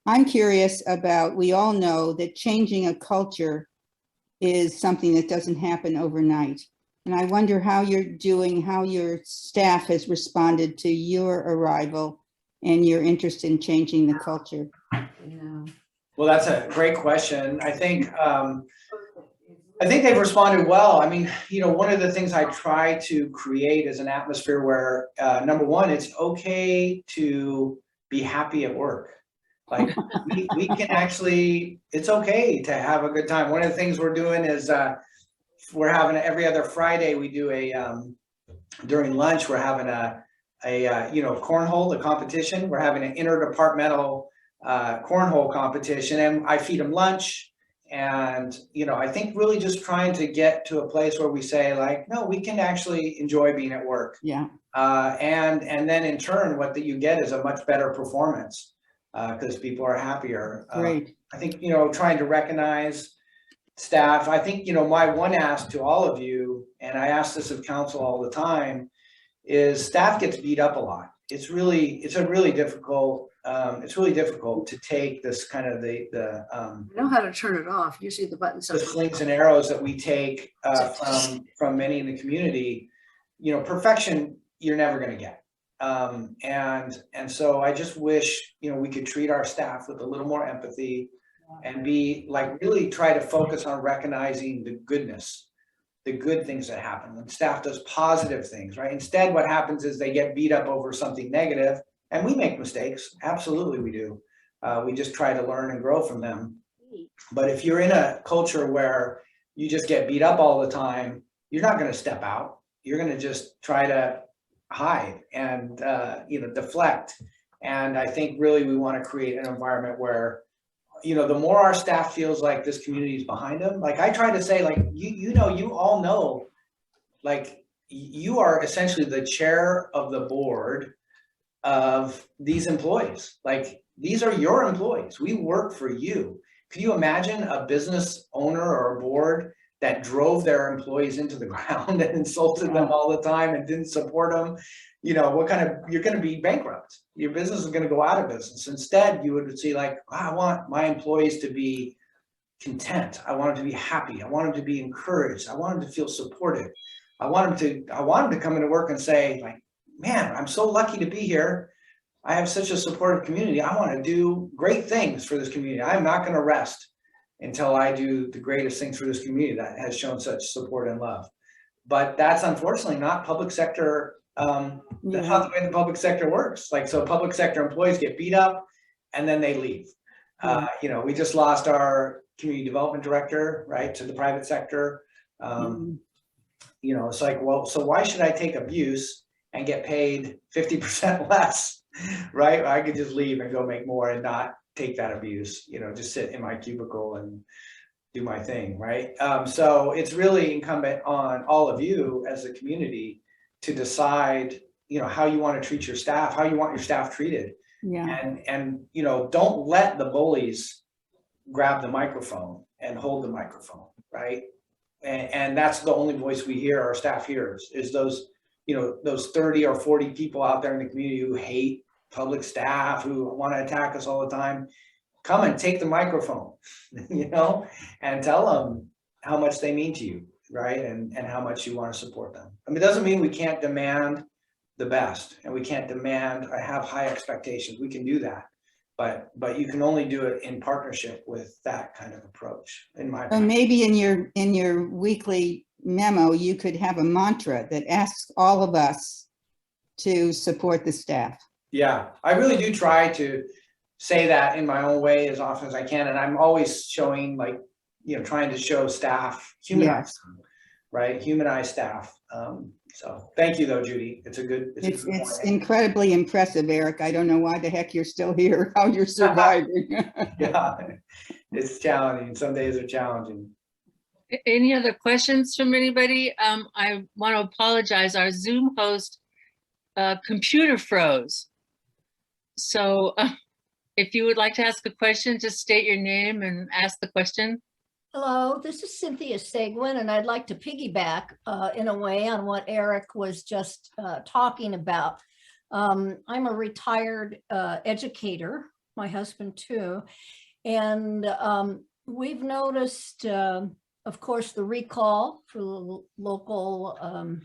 I'm curious about, we all know that changing a culture is something that doesn't happen overnight. And I wonder how your staff has responded to your arrival and your interest in changing the culture. Well, that's a great question. I think they've responded well. I mean, one of the things I try to create is an atmosphere where, #1, it's okay to be happy at work. Like we can actually, it's okay to have a good time. One of the things we're doing is we're having every other Friday, we do during lunch, we're having a cornhole, the competition. We're having an interdepartmental cornhole competition, and I feed them lunch. And, I think really just trying to get to a place where we say like, no, we can actually enjoy being at work. Yeah. And then in turn, what that you get is a much better performance because people are happier. Great. I think, trying to recognize staff. I think, my one ask to all of you, and I ask this of council all the time, is staff gets beat up a lot. It's really difficult to take this kind of I know how to turn it off. Usually the button's the slings and arrows that we take from many in the community. Perfection you're never going to get. And so I just wish, we could treat our staff with a little more empathy and be like, really try to focus on recognizing the goodness, the good things that happen when staff does positive things, right? Instead, what happens is they get beat up over something negative, and we make mistakes. Absolutely, we do. We just try to learn and grow from them. But if you're in a culture where you just get beat up all the time, you're not going to step out. You're going to just try to hide and, deflect. And I think really we want to create an environment where, the more our staff feels like this community is behind them, like I try to say, like, you all know, like you are essentially the chair of the board of these employees. Like these are your employees. We work for you. Could you imagine a business owner or a board that drove their employees into the ground and insulted them all the time and didn't support them? You're going to be bankrupt. Your business is going to go out of business. Instead, you would see like, I want my employees to be content. I want them to be happy. I want them to be encouraged. I want them to feel supported. I want them to come into work and say like, man, I'm so lucky to be here. I have such a supportive community. I want to do great things for this community. I'm not going to rest until I do the greatest things for this community that has shown such support and love. But that's unfortunately not public sector. That's not the way the public sector works. Like, so public sector employees get beat up and then they leave. We just lost our community development director, right, to the private sector. It's like, well, so why should I take abuse and get paid 50% less, right? I could just leave and go make more and not take that abuse, just sit in my cubicle and do my thing, right? So it's really incumbent on all of you as a community to decide, how you want to treat your staff, how you want your staff treated. Yeah. And don't let the bullies grab the microphone and hold the microphone, right? And that's the only voice we hear, our staff hears, is those 30 or 40 people out there in the community who hate public staff, who want to attack us all the time. Come and take the microphone, and tell them how much they mean to you, right? And how much you want to support them. I mean, it doesn't mean we can't demand the best and we can't demand or have high expectations. We can do that, but you can only do it in partnership with that kind of approach, in my opinion. So maybe in your weekly memo, you could have a mantra that asks all of us to support the staff. Yeah, I really do try to say that in my own way as often as I can. And I'm always showing like, trying to show staff, humanize them, right? Humanize staff. So thank you though, Judy. It's incredibly impressive, Eric. I don't know why the heck you're still here, how you're surviving. Yeah, it's challenging. Some days are challenging. Any other questions from anybody? I want to apologize. Our Zoom host computer froze. So if you would like to ask a question, just state your name and ask the question. Hello, this is Cynthia Seguin, and I'd like to piggyback in a way on what Eric was just talking about. I'm a retired educator, my husband too, and we've noticed, of course, the recall for local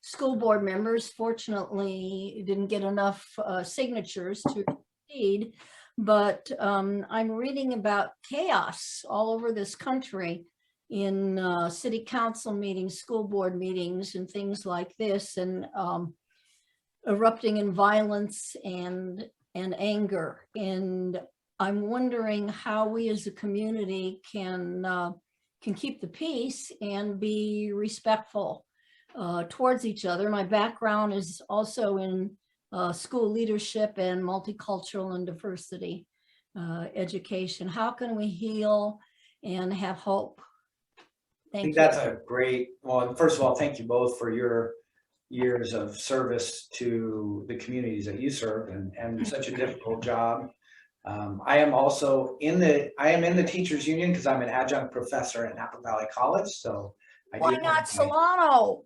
school board members. Fortunately, didn't get enough signatures to proceed. But I'm reading about chaos all over this country in city council meetings, school board meetings, and things like this, and erupting in violence and anger. And I'm wondering how we as a community can keep the peace and be respectful towards each other. My background is also in school leadership and multicultural and diversity education. How can we heal and have hope? I Thank think you. that's a great, well, first of all, thank you both for your years of service to the communities that you serve and such a difficult job. I am also in the teachers union because I'm an adjunct professor at Napa Valley College. So I Why do not Solano?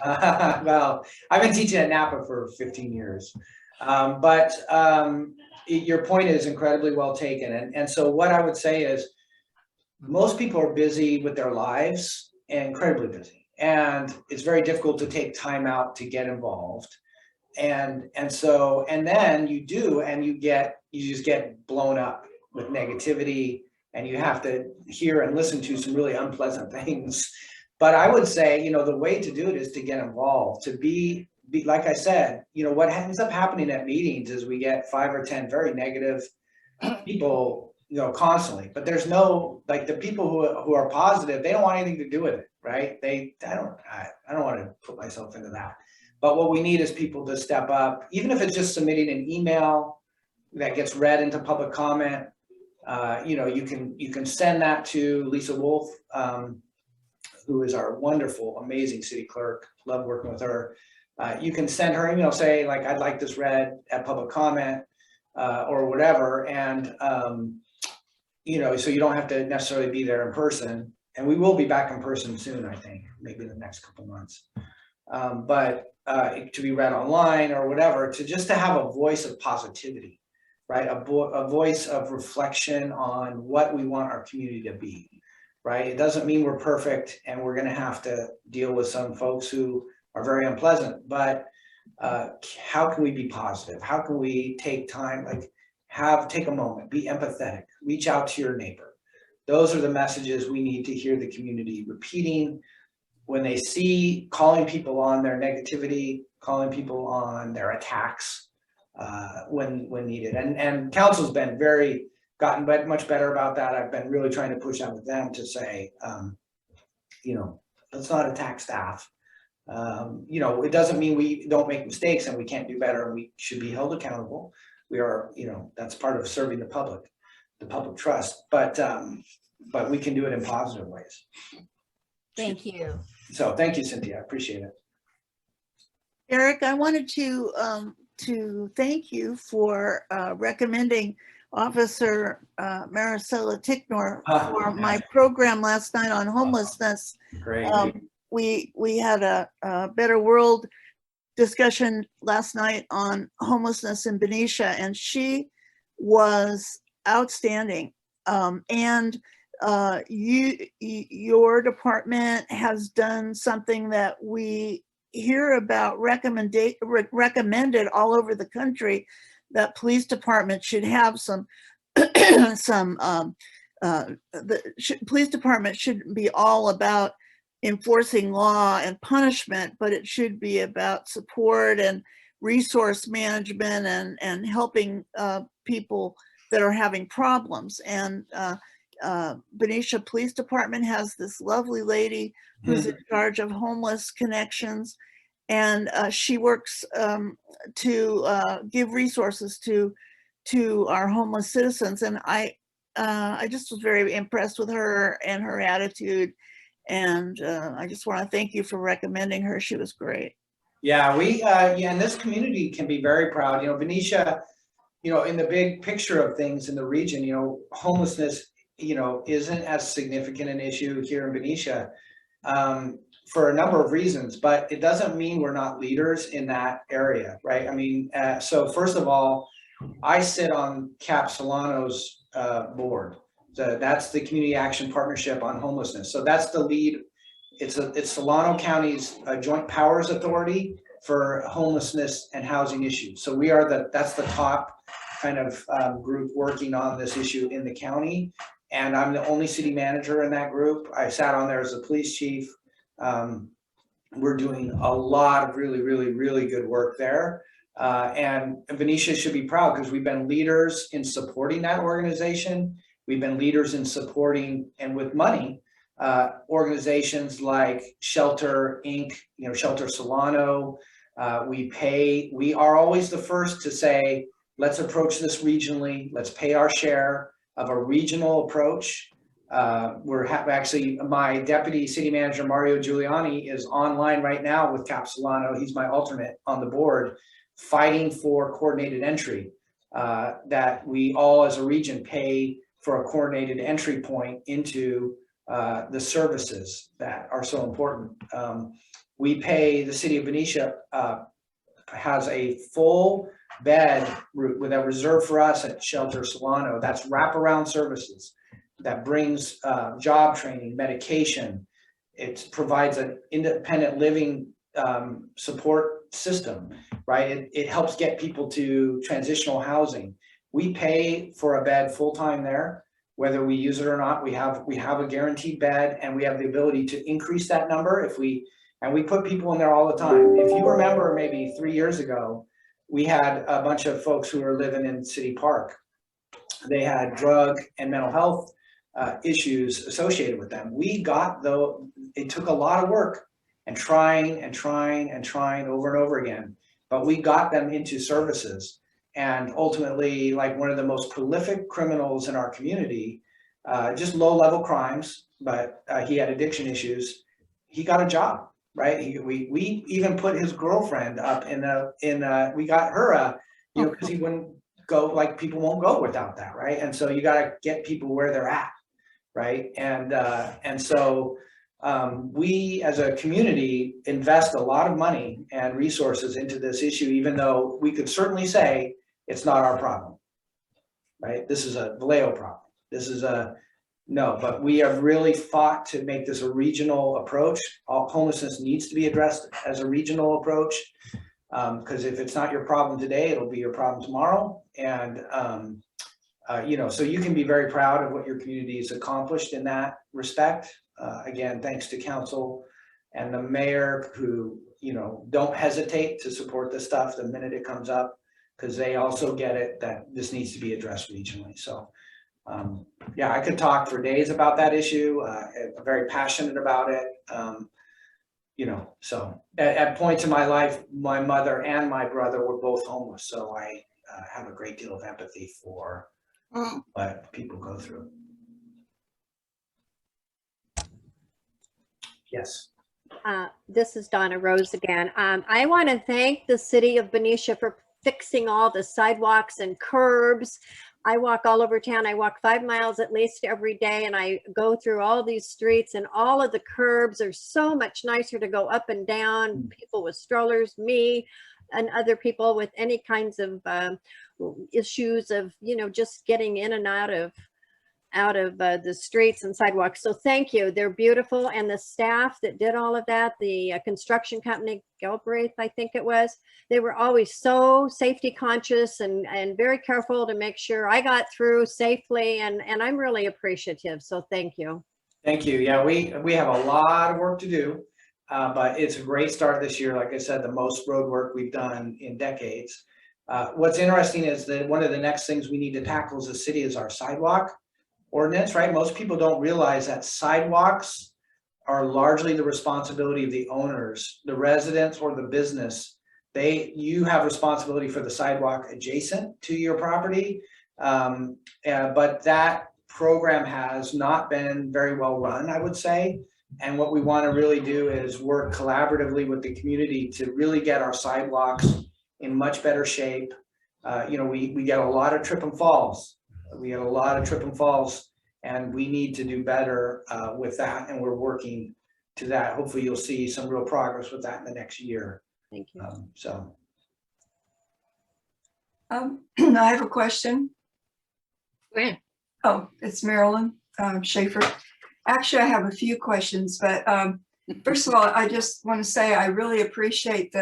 well, I've been teaching at Napa for 15 years. Your point is incredibly well taken. And so what I would say is most people are busy with their lives, incredibly busy. And it's very difficult to take time out to get involved. And then you do, and you just get blown up with negativity, and you have to hear and listen to some really unpleasant things. But I would say, you know, the way to do it is to get involved, to be like I said, you know, what ends up happening at meetings is we get 5 or 10 very negative people, you know, constantly, but there's no, like the people who are positive, they don't want anything to do with it, right? I don't want to put myself into that. But what we need is people to step up, even if it's just submitting an email that gets read into public comment. You know, you can send that to Lisa Wolf, who is our wonderful, amazing city clerk. Love working with her. You can send her email, say like, I'd like this read at public comment or whatever. And, you know, so you don't have to necessarily be there in person. And we will be back in person soon, I think, maybe in the next couple of months. To be read online or whatever, to have a voice of positivity, right? A voice of reflection on what we want our community to be, right? It doesn't mean we're perfect and we're going to have to deal with some folks who are very unpleasant, but how can we be positive? How can we take time, like take a moment, be empathetic, reach out to your neighbor. Those are the messages we need to hear the community repeating when they see, calling people on their negativity, calling people on their attacks when needed. And council's been gotten much better about that. I've been really trying to push out with them to say, you know, let's not attack staff. You know, it doesn't mean we don't make mistakes and we can't do better and we should be held accountable. We are, you know, that's part of serving the public trust, but we can do it in positive ways. Thank you. So thank you, Cynthia. I appreciate it. Eric, I wanted to thank you for recommending Officer Maricela Ticknor for my program last night on homelessness. Great. We had a Better World discussion last night on homelessness in Benicia, and she was outstanding. And your department has done something that we hear about recommended all over the country, that police departments should have some police department shouldn't be all about enforcing law and punishment, but it should be about support and resource management and helping people that are having problems. And Benicia Police Department has this lovely lady who's in charge of homeless connections, and she works to give resources to our homeless citizens. And I just was very impressed with her and her attitude. And I just want to thank you for recommending her. She was great. Yeah, and this community can be very proud. You know, Benicia, you know, in the big picture of things in the region, you know, homelessness, you know, isn't as significant an issue here in Benicia for a number of reasons, but it doesn't mean we're not leaders in that area, right? I mean, so first of all, I sit on Cap Solano's board. So that's the Community Action Partnership on Homelessness. So that's the lead. It's Solano County's Joint Powers Authority for homelessness and housing issues. So we are that's the top kind of group working on this issue in the county. And I'm the only city manager in that group. I sat on there as a police chief. We're doing a lot of really, really, really good work there. And Benicia should be proud because we've been leaders in supporting that organization. We've been leaders in supporting, and with money, organizations like Shelter Inc., Shelter Solano. We are always the first to say, let's approach this regionally. Let's pay our share of a regional approach. Actually, my deputy city manager, Mario Giuliani, is online right now with Cap Solano. He's my alternate on the board, fighting for coordinated entry, that we all as a region pay for a coordinated entry point into the services that are so important. We pay, the city of Benicia has a full bed route with a reserve for us at Shelter Solano. That's wraparound services that brings job training, medication. It provides an independent living support system, right? It helps get people to transitional housing. We pay for a bed full-time there, whether we use it or not. We have a guaranteed bed, and we have the ability to increase that number and we put people in there all the time. If you remember, maybe 3 years ago, we had a bunch of folks who were living in City Park. They had drug and mental health issues associated with them. It took a lot of work and trying over and over again, but we got them into services. And ultimately, like one of the most prolific criminals in our community, just low-level crimes, but he had addiction issues, he got a job, right? We even put his girlfriend up we got her because he wouldn't go, like people won't go without that, right? And so you got to get people where they're at, right? And so we as a community invest a lot of money and resources into this issue, even though we could certainly say it's not our problem, right? This is a Vallejo problem. But we have really fought to make this a regional approach. Homelessness needs to be addressed as a regional approach, because if it's not your problem today, it'll be your problem tomorrow. And so you can be very proud of what your community has accomplished in that respect. Again, thanks to council and the mayor, who don't hesitate to support this stuff the minute it comes up, because they also get it that this needs to be addressed regionally. So yeah, I could talk for days about that issue. I'm very passionate about it. So at points in my life, my mother and my brother were both homeless. So I have a great deal of empathy for what people go through. Yes. This is Donna Rose again. I want to thank the city of Benicia for fixing all the sidewalks and curbs. I walk all over town. I walk 5 miles at least every day, and I go through all these streets, and all of the curbs are so much nicer to go up and down. People with strollers, me, and other people with any kinds of issues of, just getting in and out of the streets and sidewalks. So thank you. They're beautiful. And the staff that did all of that, the construction company, Galbraith, I think it was, they were always so safety conscious and very careful to make sure I got through safely. And I'm really appreciative. So thank you. Thank you. Yeah, we have a lot of work to do, but it's a great start this year. Like I said, the most road work we've done in decades. What's interesting is that one of the next things we need to tackle as a city is our sidewalk ordinance, right? Most people don't realize that sidewalks are largely the responsibility of the owners, the residents or the business. You have responsibility for the sidewalk adjacent to your property, but that program has not been very well run, I would say. And what we want to really do is work collaboratively with the community to really get our sidewalks in much better shape. We get a lot of trip and falls. And we need to do better with that, and we're working to that. Hopefully you'll see some real progress with that in the next year. Thank you. I have a question. Great. Oh, it's Marilyn Schaefer. Actually, I have a few questions, but first of all, I just want to say I really appreciate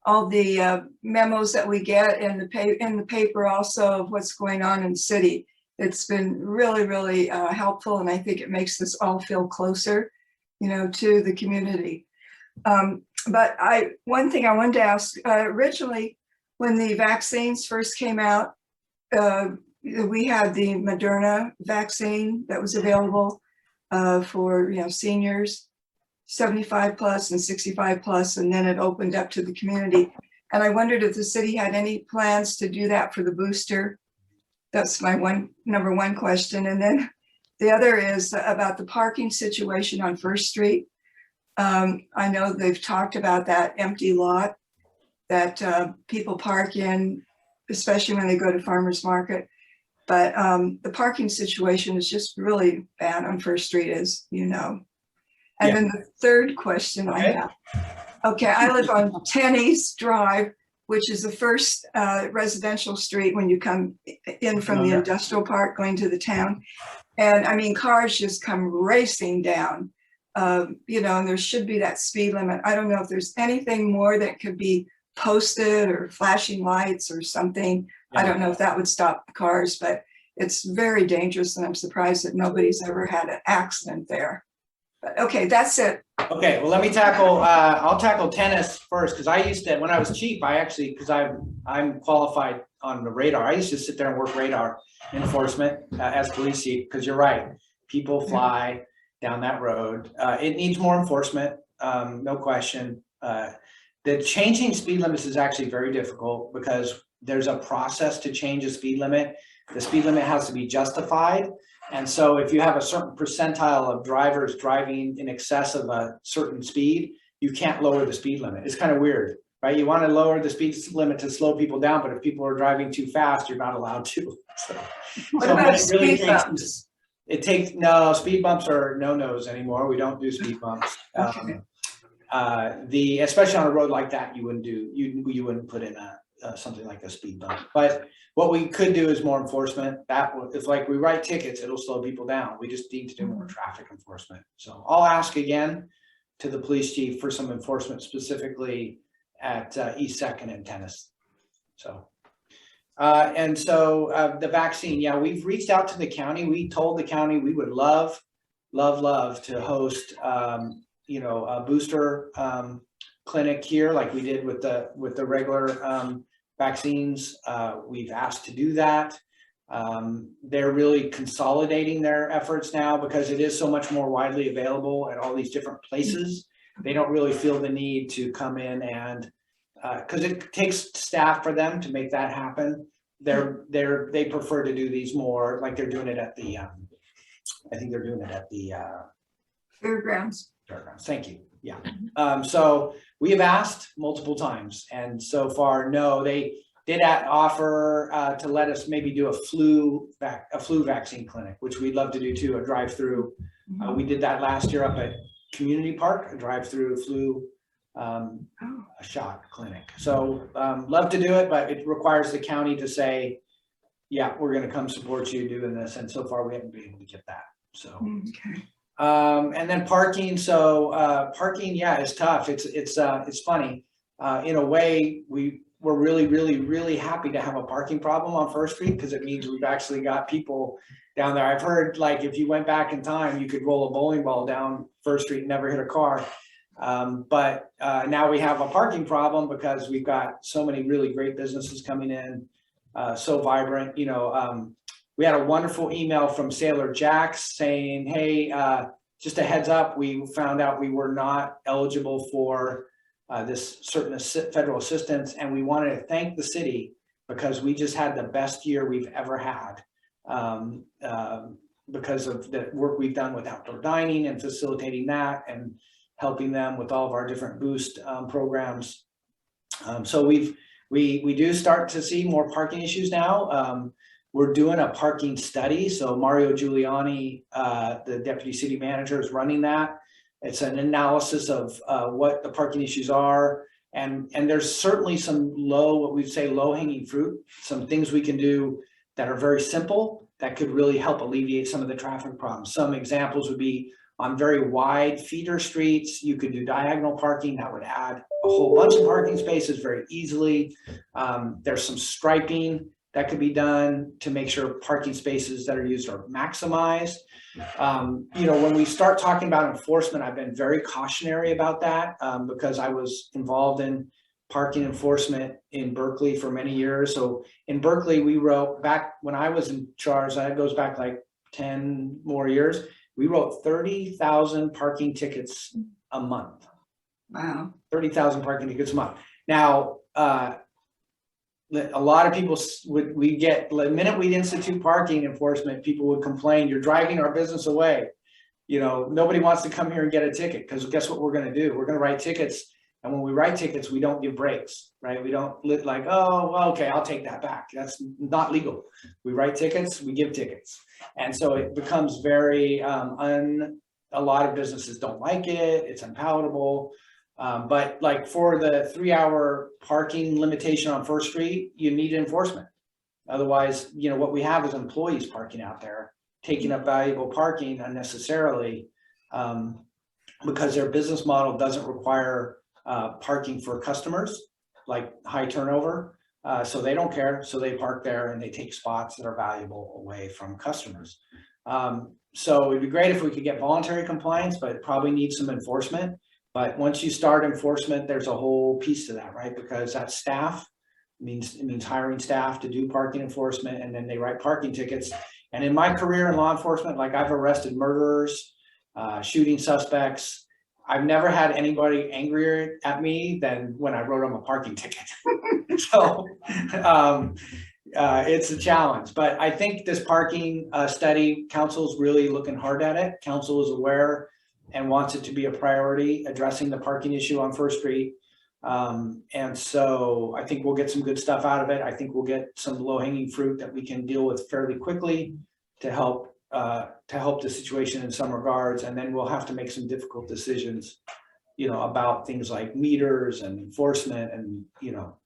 all the memos that we get in the paper also of what's going on in the city. It's been really, really helpful, and I think it makes us all feel closer, to the community. But one thing I wanted to ask, originally when the vaccines first came out, we had the Moderna vaccine that was available for, seniors, 75 plus and 65 plus, and then it opened up to the community. And I wondered if the city had any plans to do that for the booster. That's my number one question. And then the other is about the parking situation on First Street. I know they've talked about that empty lot that people park in, especially when they go to farmers market. But the parking situation is just really bad on First Street, as you know. And then the third question I have. Okay, I live on 10 East Drive, which is the first residential street when you come in from the industrial park going to the town. And I mean, cars just come racing down, and there should be that speed limit. I don't know if there's anything more that could be posted or flashing lights or something. I don't know if that would stop the cars, but it's very dangerous, and I'm surprised that nobody's ever had an accident there. But okay, that's it. Okay, well, let me tackle, I'll tackle tennis first, because I used to, when I was chief, because I'm qualified on the radar, I used to sit there and work radar enforcement as police chief, because you're right, people fly down that road. It needs more enforcement, no question. The changing speed limits is actually very difficult because there's a process to change a speed limit. The speed limit has to be justified. And so if you have a certain percentile of drivers driving in excess of a certain speed, you can't lower the speed limit. It's kind of weird, right? You want to lower the speed limit to slow people down, but if people are driving too fast, you're not allowed to. What about speed bumps? No, speed bumps are no-nos anymore. We don't do speed bumps. Okay. Especially on a road like that, you wouldn't put in something like a speed bump. But what we could do is more enforcement. It's like we write tickets, it'll slow people down. We just need to do more traffic enforcement. So I'll ask again to the police chief for some enforcement specifically at East 2nd and Tennis. So, the vaccine, yeah, we've reached out to the county. We told the county we would love to host, a booster clinic here, like we did with the regular vaccines. We've asked to do that. They're really consolidating their efforts now because it is so much more widely available at all these different places. They don't really feel the need to come in and because it takes staff for them to make that happen. They prefer to do these more like they're doing it at the I think they're doing it at the Fairgrounds. Thank you. Yeah. So we have asked multiple times, and so far, no. They did offer to let us maybe do a flu vaccine clinic, which we'd love to do too, a drive-through. We did that last year up at Community Park, a drive-through flu a shot clinic. So love to do it, but it requires the county to say, yeah, we're going to come support you doing this. And so far, we haven't been able to get that. So. Okay. And then parking. So parking, yeah, is tough. It's funny. In a way, we're really happy to have a parking problem on First Street because it means we've actually got people down there. I've heard like if you went back in time, you could roll a bowling ball down First Street and never hit a car. But now we have a parking problem because we've got so many really great businesses coming in, so vibrant. We had a wonderful email from Sailor Jax saying, hey, just a heads up, we found out we were not eligible for this certain federal assistance, and we wanted to thank the city because we just had the best year we've ever had because of the work we've done with outdoor dining and facilitating that and helping them with all of our different boost programs. So we do start to see more parking issues now. We're doing a parking study. So Mario Giuliani, the deputy city manager, is running that. It's an analysis of what the parking issues are. And there's certainly some what we'd say low hanging fruit, some things we can do that are very simple that could really help alleviate some of the traffic problems. Some examples would be on very wide feeder streets, you could do diagonal parking. That would add a whole bunch of parking spaces very easily. There's some striping that could be done to make sure parking spaces that are used are maximized. When we start talking about enforcement, I've been very cautionary about that because I was involved in parking enforcement in Berkeley for many years. So in Berkeley, we wrote, back when I was in charge, that goes back like 10 more years, we wrote 30,000 parking tickets a month. Wow. 30,000 parking tickets a month. Now, a lot of people we get, the minute we'd institute parking enforcement, people would complain, you're driving our business away. You know, nobody wants to come here and get a ticket, because guess what we're going to do? We're going to write tickets. And when we write tickets, we don't give breaks, right? We don't like, oh, well, okay, I'll take that back. That's not legal. We write tickets, we give tickets. And so it becomes very, a lot of businesses don't like it. It's unpalatable. But like for the 3-hour parking limitation on First Street, you need enforcement. Otherwise, you know, what we have is employees parking out there, taking up valuable parking unnecessarily, because their business model doesn't require parking for customers, like high turnover. So they don't care. So they park there and they take spots that are valuable away from customers. So it'd be great if we could get voluntary compliance, but it probably needs some enforcement. But once you start enforcement, there's a whole piece to that, right? Because that staff it means hiring staff to do parking enforcement, and then they write parking tickets. And in my career in law enforcement, like I've arrested murderers, shooting suspects. I've never had anybody angrier at me than when I wrote them a parking ticket. So it's a challenge, but I think this parking study, council's really looking hard at it. Council is aware and wants it to be a priority, addressing the parking issue on First Street. And so I think we'll get some good stuff out of it. I think we'll get some low-hanging fruit that we can deal with fairly quickly to help the situation in some regards. And then we'll have to make some difficult decisions, you know, about things like meters and enforcement, and, you know,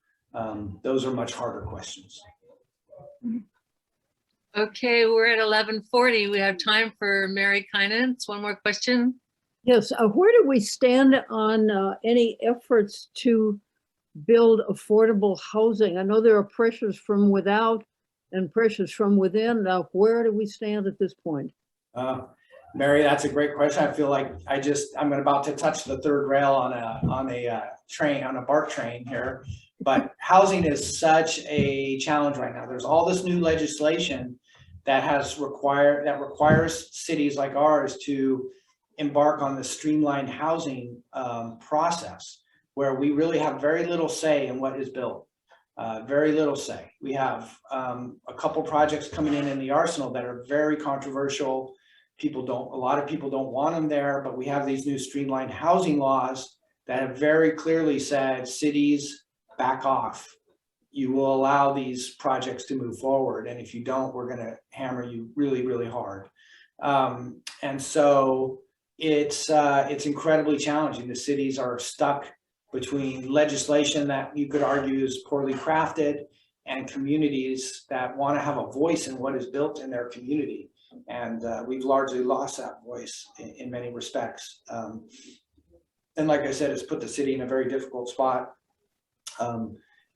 those are much harder questions. Okay, we're at 11:40. We have time for Mary Carquinez. One more question. Yes, where do we stand on any efforts to build affordable housing? I know there are pressures from without and pressures from within. Now, where do we stand at this point? Mary, that's a great question. I feel like I'm about to touch the third rail on a train, on a BART train here. But housing is such a challenge right now. There's all this new legislation that requires cities like ours to embark on the streamlined housing process, where we really have very little say in what is built. Very little say. We have a couple projects coming in the arsenal that are very controversial. A lot of people don't want them there, but we have these new streamlined housing laws that have very clearly said, cities, back off. You will allow these projects to move forward. And if you don't, we're going to hammer you really, really hard. And so it's incredibly challenging. The cities are stuck between legislation that you could argue is poorly crafted and communities that want to have a voice in what is built in their community. And we've largely lost that voice in many respects. And like I said, it's put the city in a very difficult spot.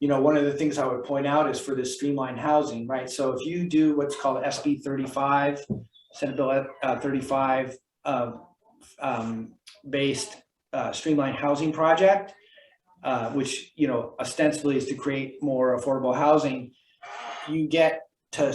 You know, one of the things I would point out is for this streamlined housing, right? So if you do what's called SB 35, Senate Bill 35 based streamlined housing project, which, you know, ostensibly is to create more affordable housing, you get to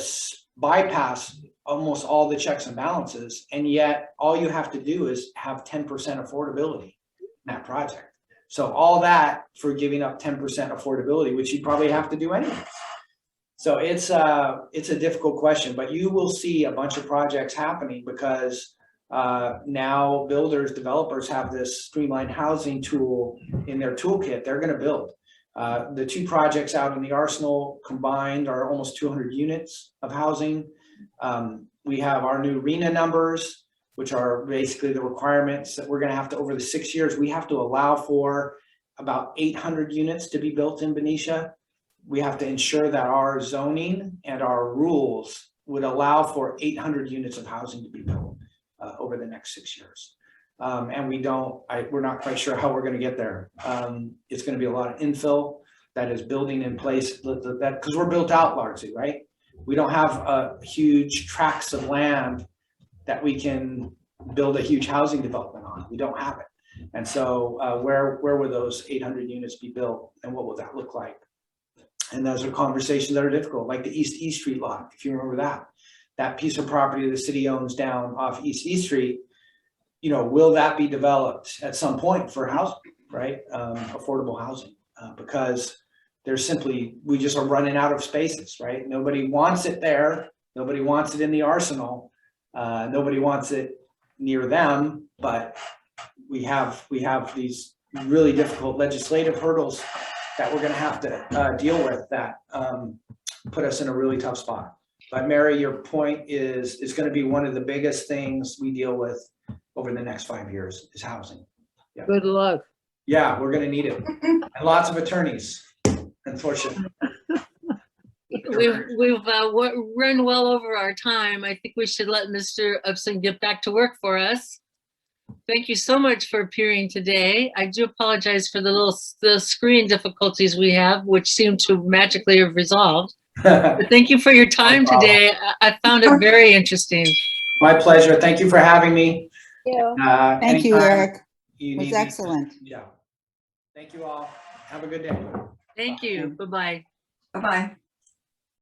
bypass almost all the checks and balances, and yet all you have to do is have 10% affordability in that project. So all that for giving up 10% affordability, which you probably have to do anyway. So it's a difficult question, but you will see a bunch of projects happening because now developers have this streamlined housing tool in their toolkit. They're going to build. The two projects out in the arsenal combined are almost 200 units of housing. We have our new RENA numbers, which are basically the requirements that we're going to have to, over the 6 years, we have to allow for about 800 units to be built in Benicia. We have to ensure that our zoning and our rules would allow for 800 units of housing to be built over the next 6 years. And we're not quite sure how we're going to get there. It's going to be a lot of infill that is building in place because we're built out largely, right? We don't have huge tracts of land that we can build a huge housing development on. We don't have it. And so where will those 800 units be built and what will that look like? And those are conversations that are difficult, like the East E Street lot, if you remember that piece of property the city owns down off East E Street, you know, will that be developed at some point for housing, right? Affordable housing, because there's simply, we just are running out of spaces, right? Nobody wants it there. Nobody wants it in the arsenal. Nobody wants it near them, but we have these really difficult legislative hurdles that we're going to have to deal with that put us in a really tough spot. But Mary, your point is going to be one of the biggest things we deal with over the next 5 years is housing. Yeah. Good luck. Yeah, we're going to need it. And lots of attorneys, unfortunately. We've run well over our time. I think we should let Mr. Upson get back to work for us. Thank you so much for appearing today. I do apologize for the screen difficulties we have, which seem to magically have resolved. But thank you for your time today. I found it very interesting. My pleasure. Thank you for having me. Thank you, Anytime Eric. you It was need me. excellent. Yeah. Thank you all. Have a good day. Thank you. Bye-bye. Bye-bye.